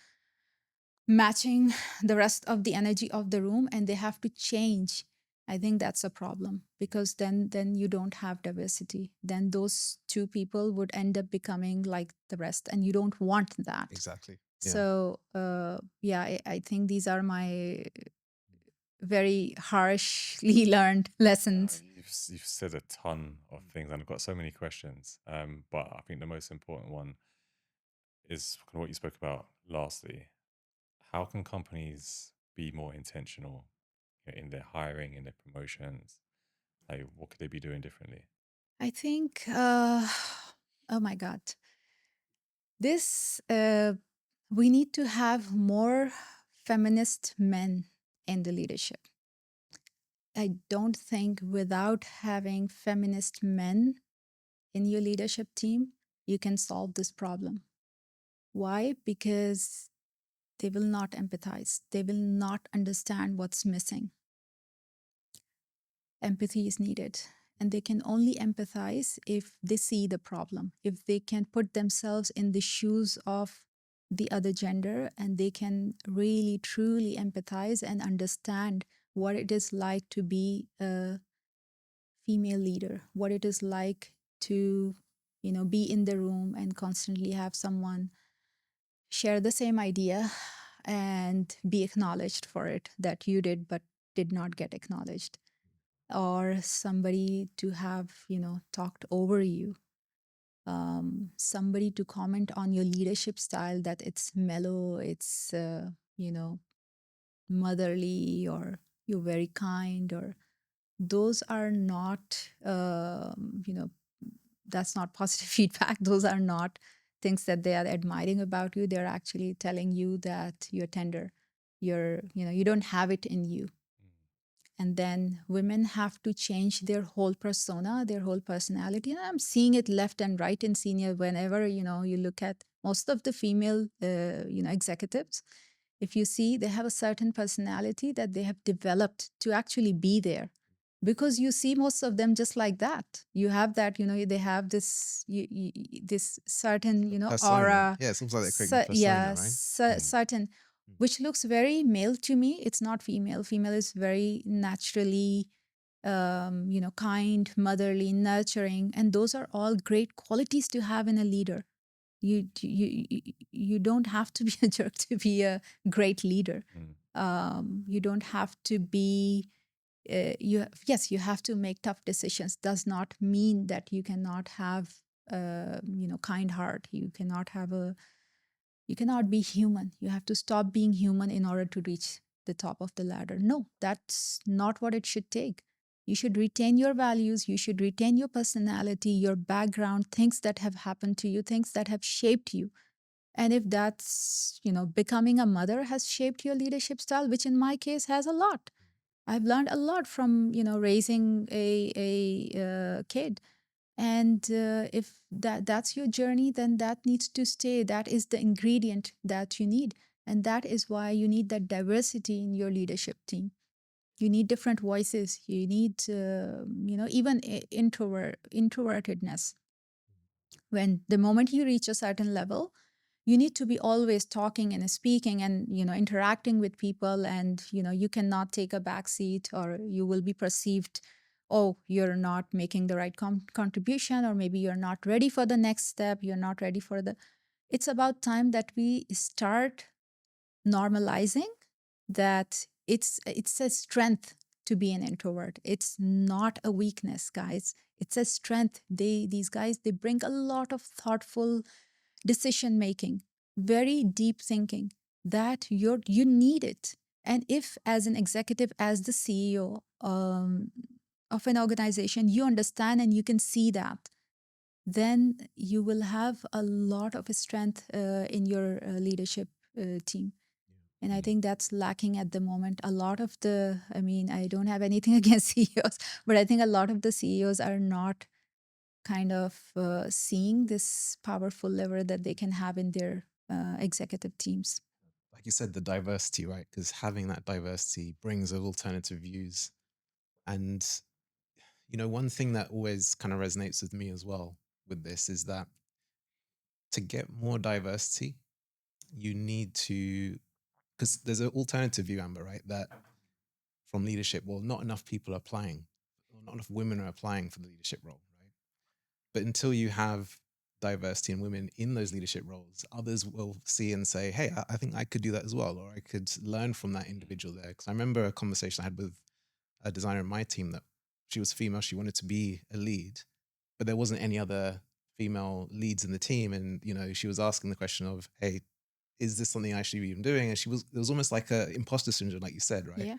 matching the rest of the energy of the room and they have to change. I think that's a problem because then you don't have diversity. Then those two people would end up becoming like the rest and you don't want that. Exactly. Yeah. So yeah, I think these are my very harshly learned lessons. You've said a ton of things, and I've got so many questions. But I think the most important one is kind of what you spoke about lastly. How can companies be more intentional in their hiring, in their promotions? Like, what could they be doing differently? I think, oh my God, this we need to have more feminist men in the leadership. I don't think without having feminist men in your leadership team, you can solve this problem. Why? Because they will not empathize. They will not understand what's missing. Empathy is needed. And they can only empathize if they see the problem, if they can put themselves in the shoes of the other gender and they can really, truly empathize and understand what it is like to be a female leader, what it is like to, be in the room and constantly have someone share the same idea and be acknowledged for it that you did but did not get acknowledged, or somebody to have talked over you, somebody to comment on your leadership style that it's mellow, it's motherly, or you're very kind, or those are not that's not positive feedback. Those are not things that they are admiring about you. They're actually telling you that you're tender, you don't have it in you. And then women have to change their whole persona, their whole personality. And I'm seeing it left and right in senior. Whenever you look at most of the female executives, if you see, they have a certain personality that they have developed to actually be there, because you see most of them just like that. You have that, they have this this certain Persona. aura. Yeah, it seems like they're creating persona, right? Certain, which looks very male to me. It's not female. Female is very naturally kind, motherly, nurturing, and those are all great qualities to have in a leader. You don't have to be a jerk to be a great leader. You don't have to be yes, you have to make tough decisions. Does not mean that you cannot have kind heart. You cannot be human. You have to stop being human in order to reach the top of the ladder. No, that's not what it should take. You should retain your values. You should retain your personality, your background, things that have happened to you, things that have shaped you. And if that's, becoming a mother has shaped your leadership style, which in my case has a lot. I've learned a lot from, raising a kid. And if that's your journey, then that needs to stay. That is the ingredient that you need. And that is why you need that diversity in your leadership team. You need different voices. You need, even introvertedness. When the moment you reach a certain level, you need to be always talking and speaking and interacting with people, and you cannot take a back seat, or you will be perceived, oh, you're not making the right contribution, or maybe you're not ready for the next step, you're not ready for the. It's about time that we start normalizing that it's a strength to be an introvert. It's not a weakness, guys. It's a strength. These guys, they bring a lot of thoughtful decision making, very deep thinking, that you need it. And if as an executive, as the CEO of an organization, you understand and you can see that, then you will have a lot of strength in your leadership team. And I think that's lacking at the moment. A lot of I don't have anything against CEOs, but I think a lot of the CEOs are not kind of seeing this powerful lever that they can have in their executive teams. Like you said, the diversity, right? Because having that diversity brings alternative views. And One thing that always kind of resonates with me as well with this is that to get more diversity, you need to, because there's an alternative view, Amber, right? That from leadership, well, not enough people are applying, or not enough women are applying for the leadership role, right? But until you have diversity and women in those leadership roles, others will see and say, hey, I think I could do that as well, or I could learn from that individual there. Because I remember a conversation I had with a designer in my team that she was female, she wanted to be a lead, but there wasn't any other female leads in the team. And, she was asking the question of, hey, is this something I should be even doing? And it was almost like a imposter syndrome, like you said, right? Yeah.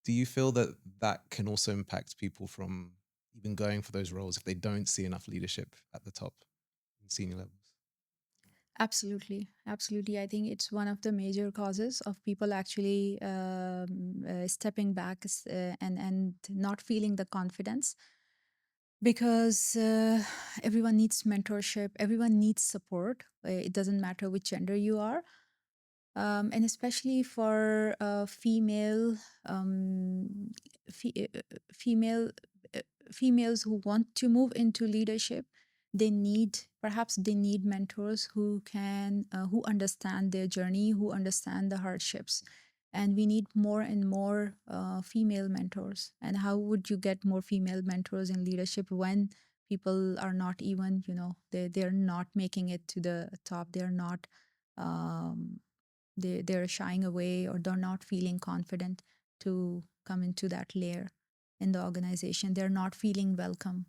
Do you feel that that can also impact people from even going for those roles if they don't see enough leadership at the top and senior levels? Absolutely, absolutely. I think it's one of the major causes of people actually stepping back and not feeling the confidence, because everyone needs mentorship, everyone needs support. It doesn't matter which gender you are, and especially for um, fe- uh, female uh, females who want to move into leadership. They need mentors who understand their journey, who understand the hardships, and we need more and more female mentors. And how would you get more female mentors in leadership when people are not even, they're not making it to the top, they're not um, they're shying away, or they're not feeling confident to come into that layer in the organization, they're not feeling welcome.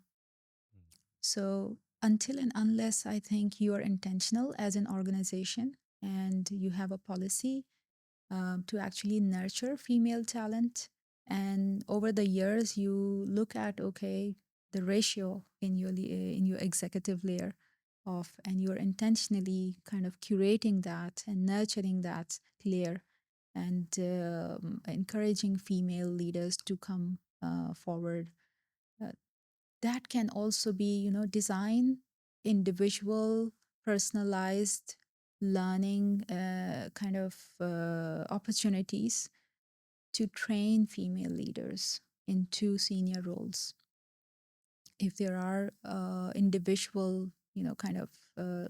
So until and unless, I think, you are intentional as an organization and you have a policy to actually nurture female talent, and over the years you look at, okay, the ratio in your executive layer of, and you're intentionally kind of curating that and nurturing that layer, and encouraging female leaders to come forward. uh, that can also be, design individual, personalized learning kind of opportunities to train female leaders into senior roles. If there are individual, kind of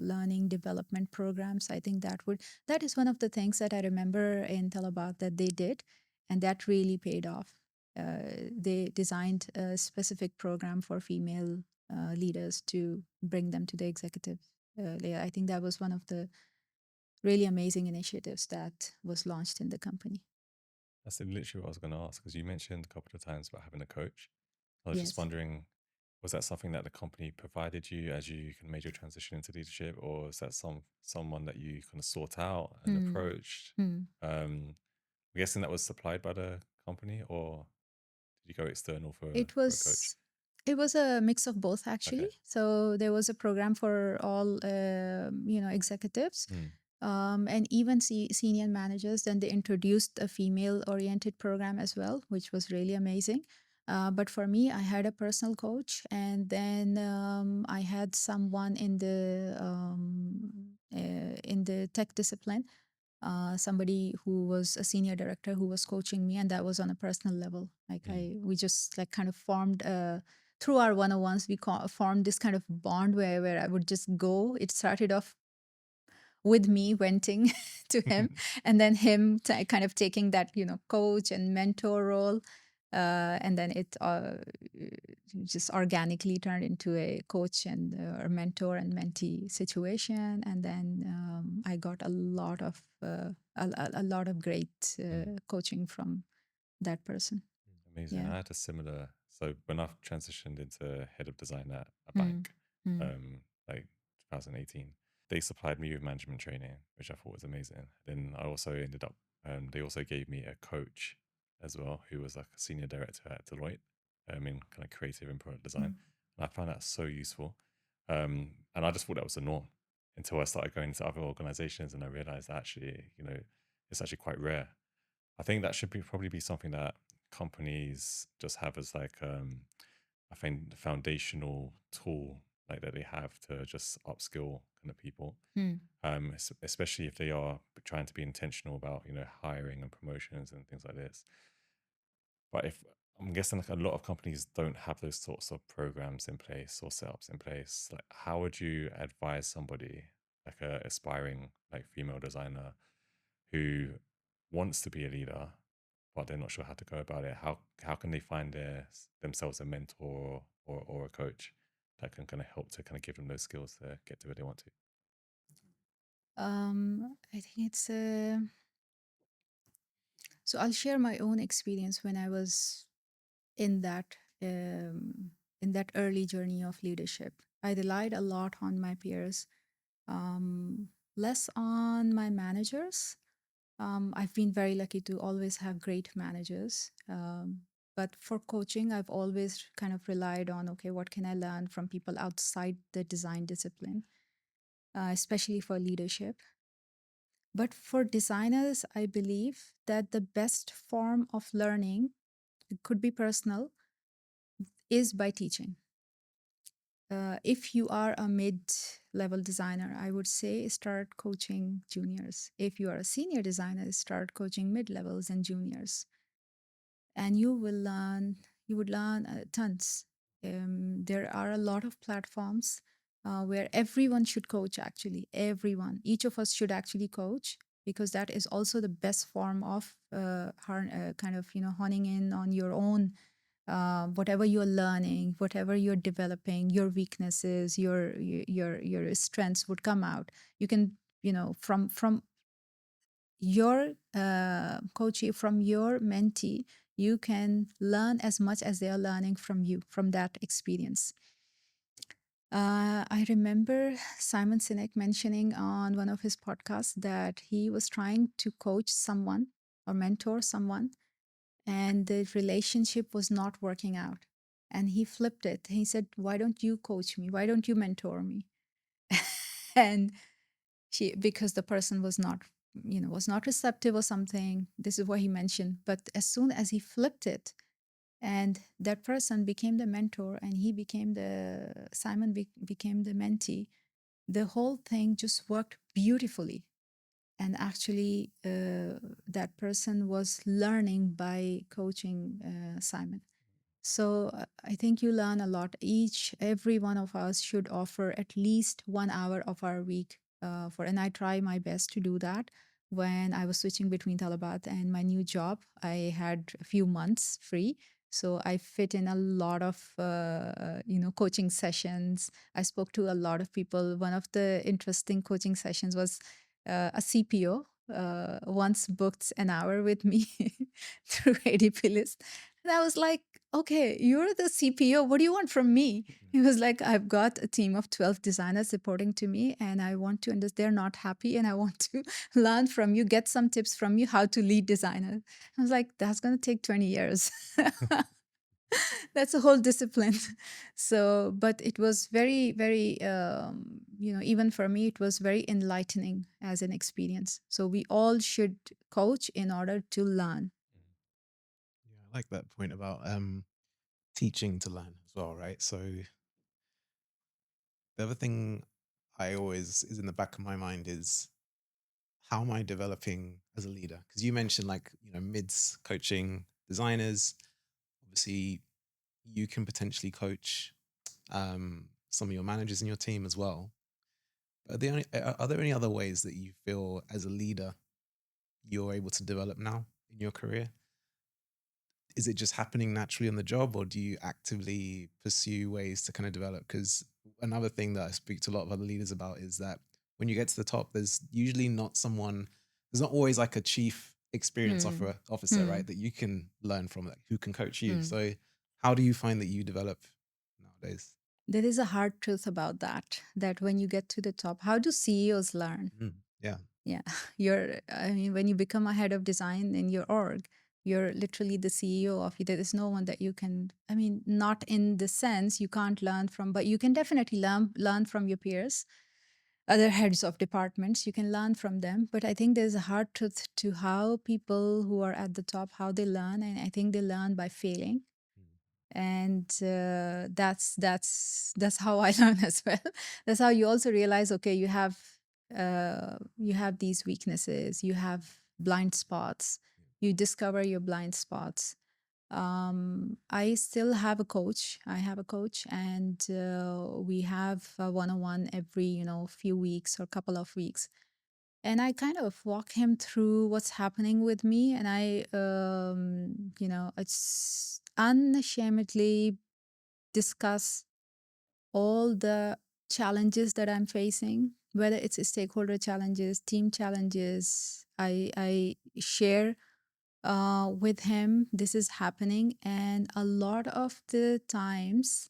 learning development programs, I think that is one of the things that I remember in Talabat that they did, and that really paid off. They designed a specific program for female leaders to bring them to the executive layer. I think that was one of the really amazing initiatives that was launched in the company. That's literally what I was going to ask, because you mentioned a couple of times about having a coach. I was just Yes. wondering, was that something that the company provided you as you kind of made your transition into leadership, or is that someone that you kind of sought out and Hmm. approached? Hmm. I'm guessing that was supplied by the company, or did you go external It for a coach? was it was a mix of both, actually. Okay. So there was a program for all executives, Mm. and even senior managers. Then they introduced a female-oriented program as well, which was really amazing. But for me, I had a personal coach, and then I had someone in the tech discipline, somebody who was a senior director who was coaching me, and that was on a personal level. Like we just like kind of formed through our one-on-ones, we formed this kind of bond where I would just go. It started off with me venting to him, and then him kind of taking that, coach and mentor role, and then it just organically turned into a coach and or mentor and mentee situation. And then I got a lot of a lot of great coaching from that person. Amazing. Yeah. I had a similar. So when I transitioned into head of design at a Mm. bank, Mm. like 2018, they supplied me with management training, which I thought was amazing. Then I also ended up. They also gave me a coach as well, who was like a senior director at Deloitte, in kind of creative and product design. And I found that so useful. And I just thought that was the norm until I started going to other organizations, and I realized that actually, it's actually quite rare. I think that should probably be something that companies just have as like I think the foundational tool like that they have to just upskill kind of people. Mm. Especially if they are trying to be intentional about hiring and promotions and things like this. But if I'm guessing like a lot of companies don't have those sorts of programs in place or setups in place. Like, how would you advise somebody, like a aspiring like female designer, who wants to be a leader, but they're not sure how to go about it? How can they find themselves a mentor or a coach that can kind of help to kind of give them those skills to get to where they want to? I think it's so I'll share my own experience when I was in that um, in that early journey of leadership. I relied a lot on my peers, um, less on my managers. I've been very lucky to always have great managers. But for coaching, I've always kind of relied on, okay, what can I learn from people outside the design discipline, especially for leadership. But for designers, I believe that the best form of learning, it could be personal, is by teaching. If you are a mid-level designer, I would say start coaching juniors. If you are a senior designer, start coaching mid-levels and juniors, and you would learn tons. There are a lot of platforms where everyone should coach. Actually, everyone, each of us should actually coach, because that is also the best form of kind of honing in on your own, whatever you're learning, whatever you're developing, your weaknesses, your strengths would come out. You can, from your coachee, from your mentee, you can learn as much as they are learning from you, from that experience. I remember Simon Sinek mentioning on one of his podcasts that he was trying to coach someone or mentor someone, and the relationship was not working out. And he flipped it. He said, "Why don't you coach me? Why don't you mentor me?" And because the person was not, was not receptive or something. This is what he mentioned. But as soon as he flipped it, and that person became the mentor, and he became Simon became the mentee, the whole thing just worked beautifully. And actually, that person was learning by coaching Simon. So I think you learn a lot. Every one of us should offer at least 1 hour of our week and I try my best to do that. When I was switching between Talabat and my new job, I had a few months free. So I fit in a lot of, coaching sessions. I spoke to a lot of people. One of the interesting coaching sessions was a CPO once booked an hour with me through ADP list. And I was like, okay, you're the CPO. What do you want from me? He was like, I've got a team of 12 designers reporting to me, and I want to understand they're not happy, and I want to learn from you, get some tips from you how to lead designers. I was like, that's going to take 20 years. That's a whole discipline. So, but it was very, very, even for me, it was very enlightening as an experience. So we all should coach in order to learn. Yeah, I like that point about teaching to learn as well, right? So the other thing I always is in the back of my mind is, how am I developing as a leader? Because you mentioned, like, mids coaching designers. Obviously, you can potentially coach some of your managers in your team as well. Are there any other ways that you feel as a leader you're able to develop now in your career? Is it just happening naturally on the job, or do you actively pursue ways to kind of develop? Because another thing that I speak to a lot of other leaders about is that when you get to the top, there's not always like a chief experience officer, right? That you can learn from, like, who can coach you. So how do you find that you develop nowadays? There is a hard truth about that when you get to the top, how do CEOs learn? Yeah. Yeah. When you become a head of design in your org, you're literally the CEO of it. There is no one that you can, not in the sense you can't learn from, but you can definitely learn from your peers, other heads of departments. You can learn from them. But I think there's a hard truth to how people who are at the top, how they learn. And I think they learn by failing. And that's how I learn as well. That's how you also realize, okay, you have these weaknesses, you have blind spots, you discover your blind spots. I still have a coach. I have a coach, and we have a one-on-one every few weeks or couple of weeks. And I kind of walk him through what's happening with me, and I it's unashamedly discuss all the challenges that I'm facing, whether it's stakeholder challenges, team challenges. I share with him this is happening, and a lot of the times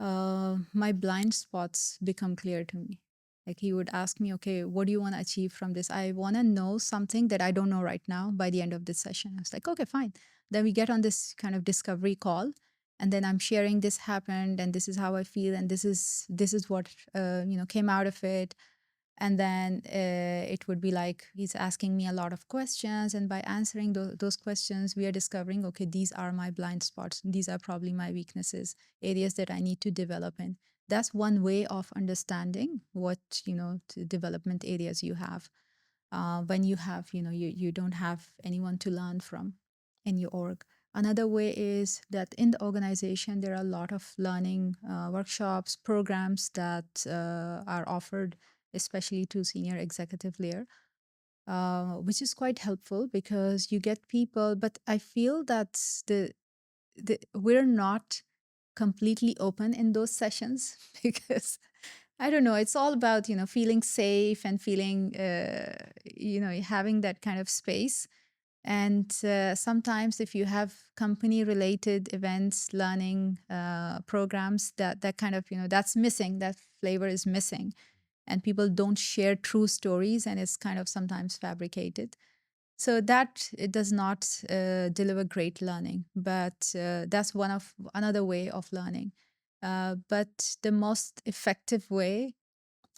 my blind spots become clear to me. Like he would ask me, okay, what do you want to achieve from this? I want to know something that I don't know right now by the end of this session. I was like, okay, fine. Then we get on this kind of discovery call, and then I'm sharing this happened, and this is how I feel, and this is what came out of it. And then it would be like he's asking me a lot of questions, and by answering those questions, we are discovering, okay, these are my blind spots. These are probably my weaknesses, areas that I need to develop in. That's one way of understanding what development areas you have when you have you don't have anyone to learn from in your org. Another way is that in the organization there are a lot of learning workshops, programs that are offered, especially to senior executive layer, which is quite helpful because you get people. But I feel that we're not completely open in those sessions because I don't know, it's all about feeling safe and feeling having that kind of space. And sometimes if you have company related events, learning programs, that kind of that's missing, that flavor is missing, and people don't share true stories, and it's kind of sometimes fabricated. So that it does not deliver great learning, but that's another way of learning. But the most effective way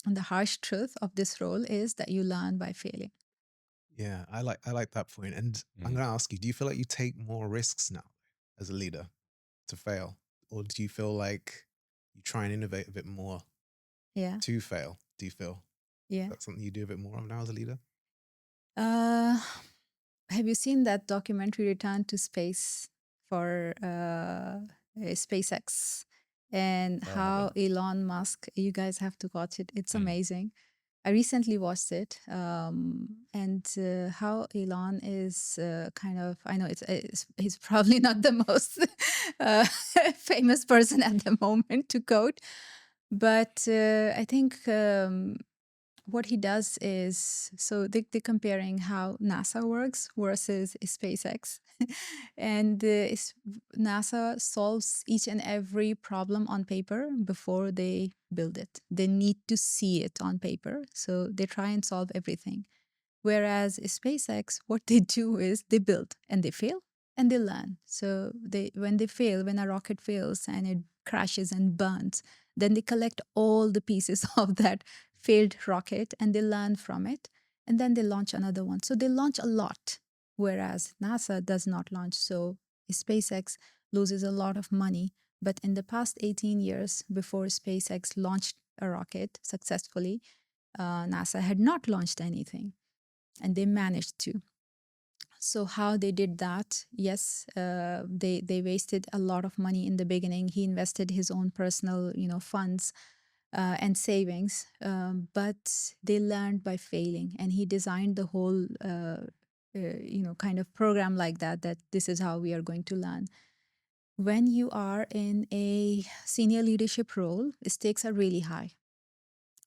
and the harsh truth of this role is that you learn by failing. Yeah, I like that point. And I'm Mm. gonna ask you, do you feel like you take more risks now as a leader to fail? Or do you feel like you try and innovate a bit more Yeah, to fail? Do you feel yeah. that's something you do a bit more of now as a leader? Uh, have you seen that documentary Return to Space for SpaceX? And I haven't. how Elon Musk, you guys have to watch it. It's Mm. amazing. I recently watched it, and how Elon is kind of, I know he's probably not the most uh, famous person at the moment to code, but I think what he does is, so they're comparing how NASA works versus SpaceX. And NASA solves each and every problem on paper before they build it. They need to see it on paper. So they try and solve everything. Whereas SpaceX, what they do is they build and they fail and they learn. So when they fail, when a rocket fails and it crashes and burns, then they collect all the pieces of that failed rocket and they learn from it. And then they launch another one. So they launch a lot, whereas NASA does not launch. So SpaceX loses a lot of money. But in the past 18 years, before SpaceX launched a rocket successfully, NASA had not launched anything, and they managed to. So how they did that? Yes, they wasted a lot of money in the beginning. He invested his own personal funds and savings, but they learned by failing, and he designed the whole kind of program like that. That this is how we are going to learn. When you are in a senior leadership role, stakes are really high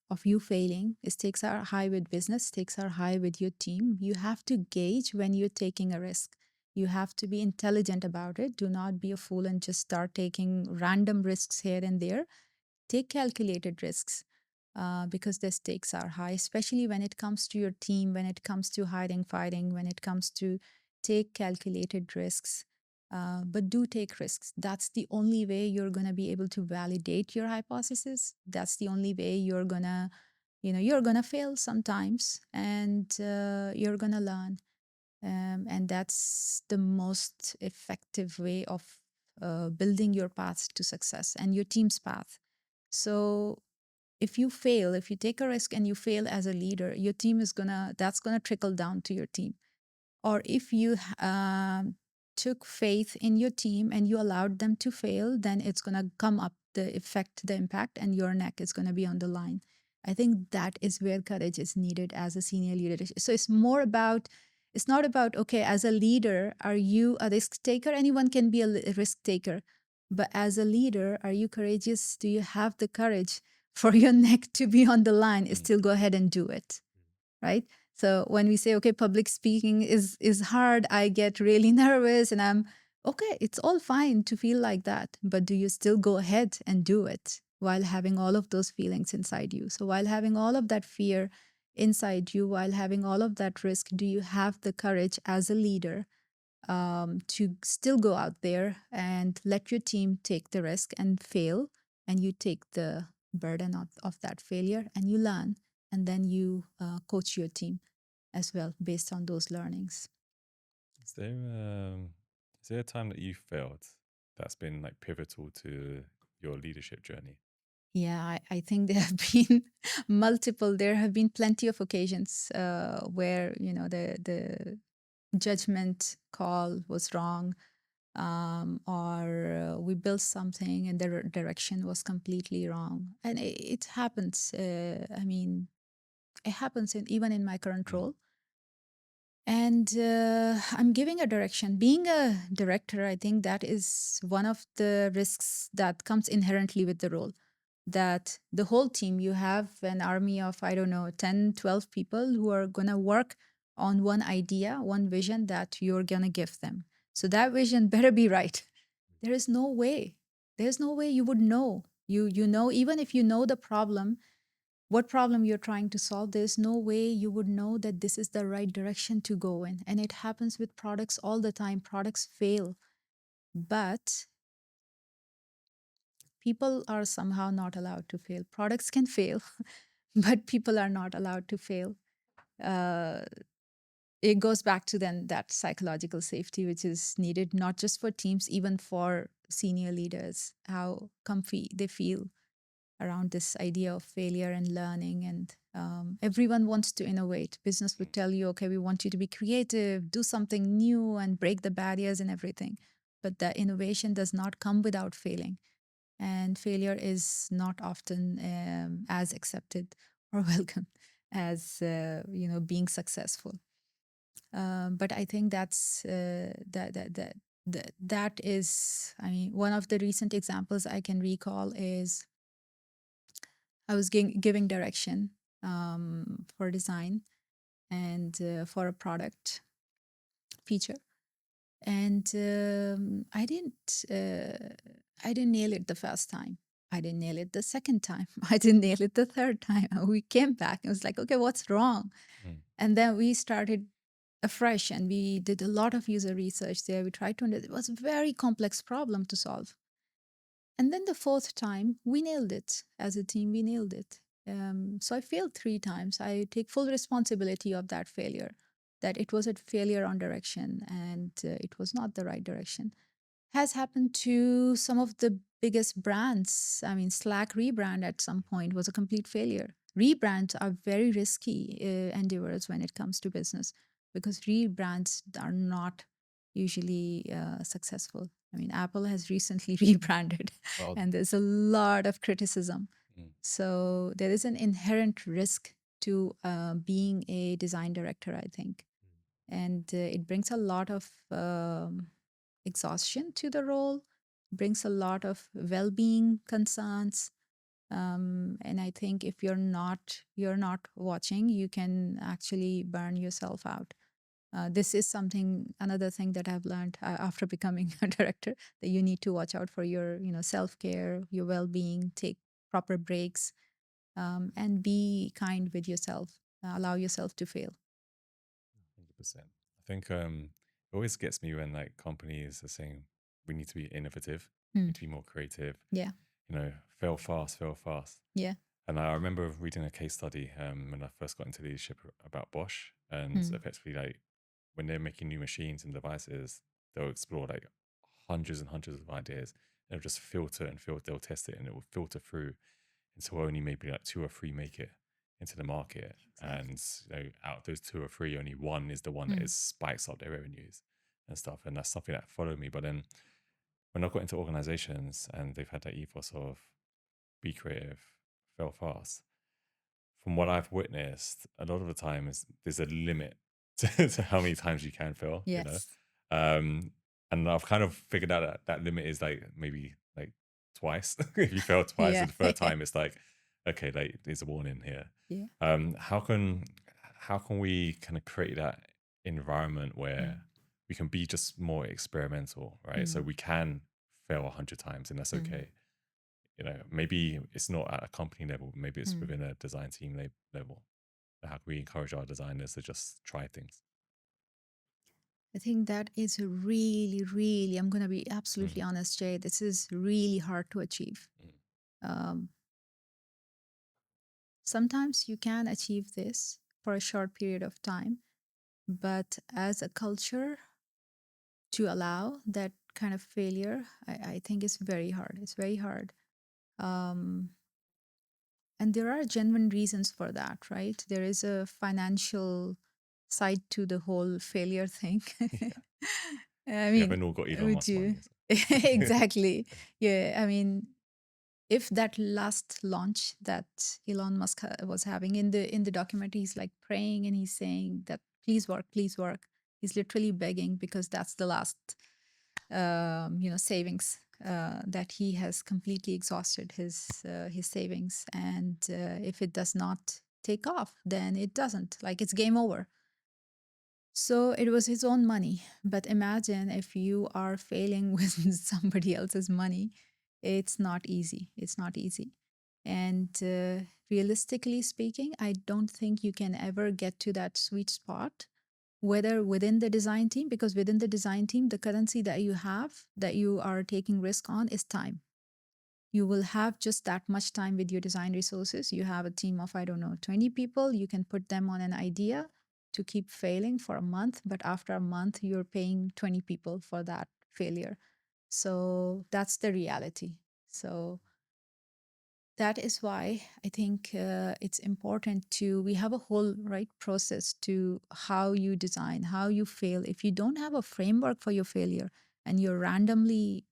of you failing. Stakes are high with business, stakes are high with your team. You have to gauge when you're taking a risk. You have to be intelligent about it. Do not be a fool and just start taking random risks here and there. Take calculated risks because the stakes are high, especially when it comes to your team, when it comes to hiding, fighting, when it comes to take calculated risks. But do take risks. That's the only way you're going to be able to validate your hypothesis. That's the only way you're going to, you're going to fail sometimes, and you're going to learn. And that's the most effective way of building your path to success and your team's path. So if you fail, if you take a risk and you fail as a leader, your team is that's gonna trickle down to your team. Or if you took faith in your team and you allowed them to fail, then it's going to come up the effect, the impact, and your neck is going to be on the line. I think that is where courage is needed as a senior leader. So it's more about, it's not about, okay, as a leader, are you a risk taker? Anyone can be a risk taker. But as a leader, are you courageous? Do you have the courage for your neck to be on the line? Still go ahead and do it, right? So when we say, okay, public speaking is hard, I get really nervous and I'm okay, it's all fine to feel like that. But do you still go ahead and do it while having all of those feelings inside you? So while having all of that fear inside you, while having all of that risk, do you have the courage as a leader to still go out there and let your team take the risk and fail, and you take the burden of that failure and you learn, and then you coach your team as well based on those learnings. Is there a time that you failed that's been like pivotal to your leadership journey? Yeah, I think there have been multiple. There have been plenty of occasions where the judgment call was wrong, or we built something and the direction was completely wrong, and it happens. I mean, it happens even in my current role. And I'm giving a direction. Being a director, I think that is one of the risks that comes inherently with the role. That the whole team, you have an army of, I don't know, 10, 12 people who are going to work on one idea, one vision that you're going to give them. So that vision better be right. There is no way. There's no way you would know. You know, even if you know the problem, what problem you're trying to solve, there's no way you would know that this is the right direction to go in. And it happens with products all the time. Products fail, but people are somehow not allowed to fail. Products can fail, but people are not allowed to fail. It goes back to then that psychological safety, which is needed not just for teams, even for senior leaders, how comfy they feel around this idea of failure and learning. And everyone wants to innovate. Business would tell you, okay, we want you to be creative, do something new and break the barriers and everything. But the innovation does not come without failing. And failure is not often as accepted or welcome as being successful. But I think that is, I mean, one of the recent examples I can recall is I was giving direction for design and for a product feature, and I didn't nail it the first time. I didn't nail it the second time. I didn't nail it the third time. We came back and was like, okay, what's wrong? And then we started afresh and we did a lot of user research there. We tried to understand. It was a very complex problem to solve. And then the fourth time, we nailed it. As a team, we nailed it. So I failed 3 times. I take full responsibility of that failure, that it was a failure on direction and it was not the right direction. Has happened to some of the biggest brands. I mean, Slack rebrand at some point was a complete failure. Rebrands are very risky endeavors when it comes to business because rebrands are not usually successful. I mean, Apple has recently rebranded and there's a lot of criticism. So there is an inherent risk to being a design director, I think. And it brings a lot of exhaustion to the role, brings a lot of well-being concerns. And I think if you're not watching, you can actually burn yourself out. This is another thing that I've learned after becoming a director, that you need to watch out for your self-care, your well-being, take proper breaks, and be kind with yourself. Allow yourself to fail. 100%. I think it always gets me when like companies are saying we need to be innovative, we need to be more creative. Yeah. Fail fast, fail fast. Yeah. And I remember reading a case study when I first got into leadership about Bosch, and effectively like when they're making new machines and devices, they'll explore like hundreds and hundreds of ideas. They'll just filter and filter. They'll test it, and it will filter through until only maybe like 2 or 3 make it into the market. Exactly. And out of those 2 or 3, only one is the one that spikes up their revenues. and stuff, and that's something that followed me. But then when I got into organizations and they've had that ethos of be creative, fail fast, from what I've witnessed, a lot of the time is there's a limit to how many times you can fail, you know. Yes. Um, and I've kind of figured out that that limit is like maybe like twice. If you fail twice, Yeah. and the third time it's like, okay, like there's a warning here. Yeah. How can we kind of create that environment where we can be just more experimental, right? So we can fail 100 times, and that's okay. You know, maybe it's not at a company level, maybe it's within a design team level. How can we encourage our designers to just try things? I think that is really, really, I'm going to be absolutely honest, Jay, this is really hard to achieve. Um, sometimes you can achieve this for a short period of time, but as a culture, to allow that kind of failure, I think is very hard. It's very hard. Um, and there are genuine reasons for that, right? There is a financial side to the whole failure thing. I We mean, haven't all got Elon would Musk you? money. So. Exactly. Yeah. I mean, if that last launch that Elon Musk was having in the documentary, he's like praying and he's saying that please work, please work. He's literally begging because that's the last, savings that he has completely exhausted his savings, and if it does not take off, then it doesn't. Like it's game over. So it was his own money. But imagine if you are failing with somebody else's money. It's not easy. It's not easy. And realistically speaking, I don't think you can ever get to that sweet spot, whether within the design team, because within the design team, the currency that you have, that you are taking risk on, is time. You will have just that much time with your design resources. You have a team of, I don't know, 20 people. You can put them on an idea to keep failing for a month, but after a month, you're paying 20 people for that failure. So that's the reality. So that is why I think it's important to, we have a whole right process to how you design, how you fail. If you don't have a framework for your failure and you're randomly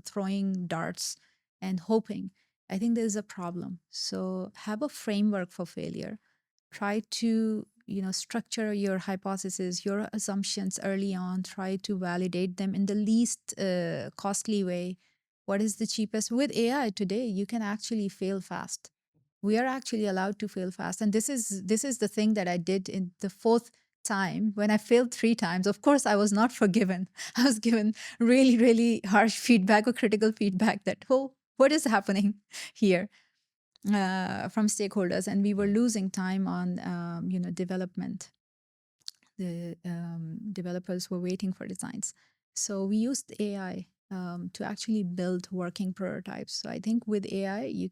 throwing darts and hoping, I think there's a problem. So have a framework for failure. Try to structure your hypothesis, your assumptions early on. Try to validate them in the least costly way. What is the cheapest? With AI today, you can actually fail fast. We are actually allowed to fail fast, and this is the thing that I did in the fourth time when I failed 3 times. Of course, I was not forgiven. I was given really, really harsh feedback or critical feedback that, oh, what is happening here from stakeholders, and we were losing time on development. The developers were waiting for designs. So we used AI to actually build working prototypes. So I think with AI, you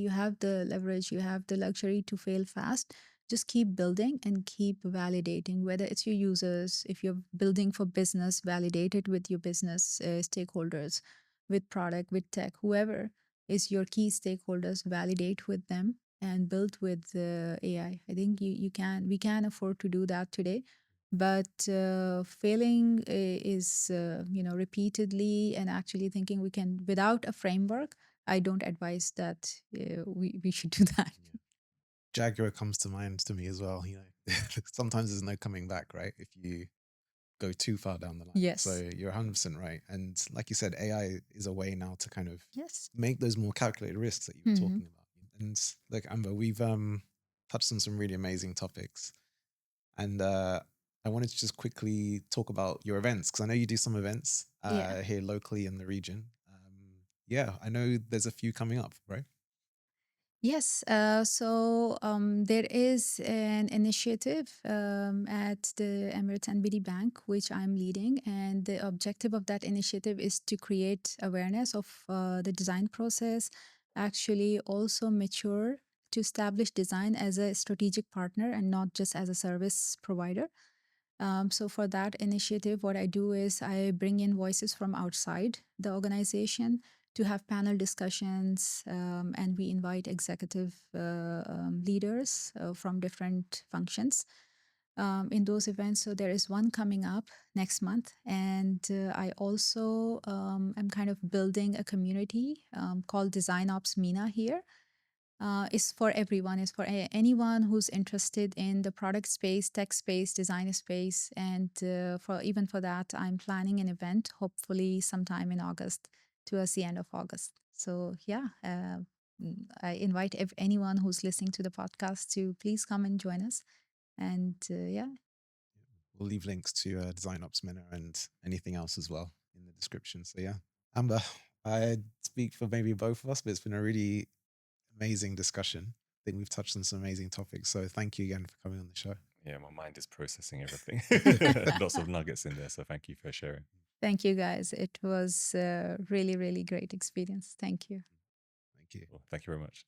have the leverage, you have the luxury to fail fast. Just keep building and keep validating, whether it's your users, if you're building for business, validate it with your business stakeholders, with product, with tech, whoever is your key stakeholders, validate with them and build with AI. I think we can afford to do that today, but failing is repeatedly and actually thinking we can without a framework. I don't advise that we should do that. Yeah. Jaguar comes to mind to me as well. Sometimes there's no coming back, right? If you go too far down the line. Yes. So you're 100% right. And like you said, AI is a way now to kind of Yes. make those more calculated risks that you were talking about. And look, Amber, we've touched on some really amazing topics. And I wanted to just quickly talk about your events, because I know you do some events here locally in the region. I know there's a few coming up, right? Yes. So there is an initiative at the Emirates NBD Bank, which I'm leading. And the objective of that initiative is to create awareness of the design process, actually also mature to establish design as a strategic partner and not just as a service provider. So for that initiative, what I do is I bring in voices from outside the organization to have panel discussions, and we invite executive leaders from different functions. in those events. So there is one coming up next month, and I also am kind of building a community called DesignOPS MENA here. It's for everyone. It's for anyone who's interested in the product space, tech space, design space, and for even for that, I'm planning an event, hopefully sometime in August, towards the end of August. So yeah, I invite anyone who's listening to the podcast to please come and join us. And yeah, We'll leave links to DesignOps MENA and anything else as well in the description. So yeah, Amber, I speak for maybe both of us, but it's been a really amazing discussion. I think we've touched on some amazing topics. So thank you again for coming on the show. Yeah, my mind is processing everything. Lots of nuggets in there. So thank you for sharing. thank you guys. It was a really, really great experience. Thank you. Thank you. Well, thank you very much.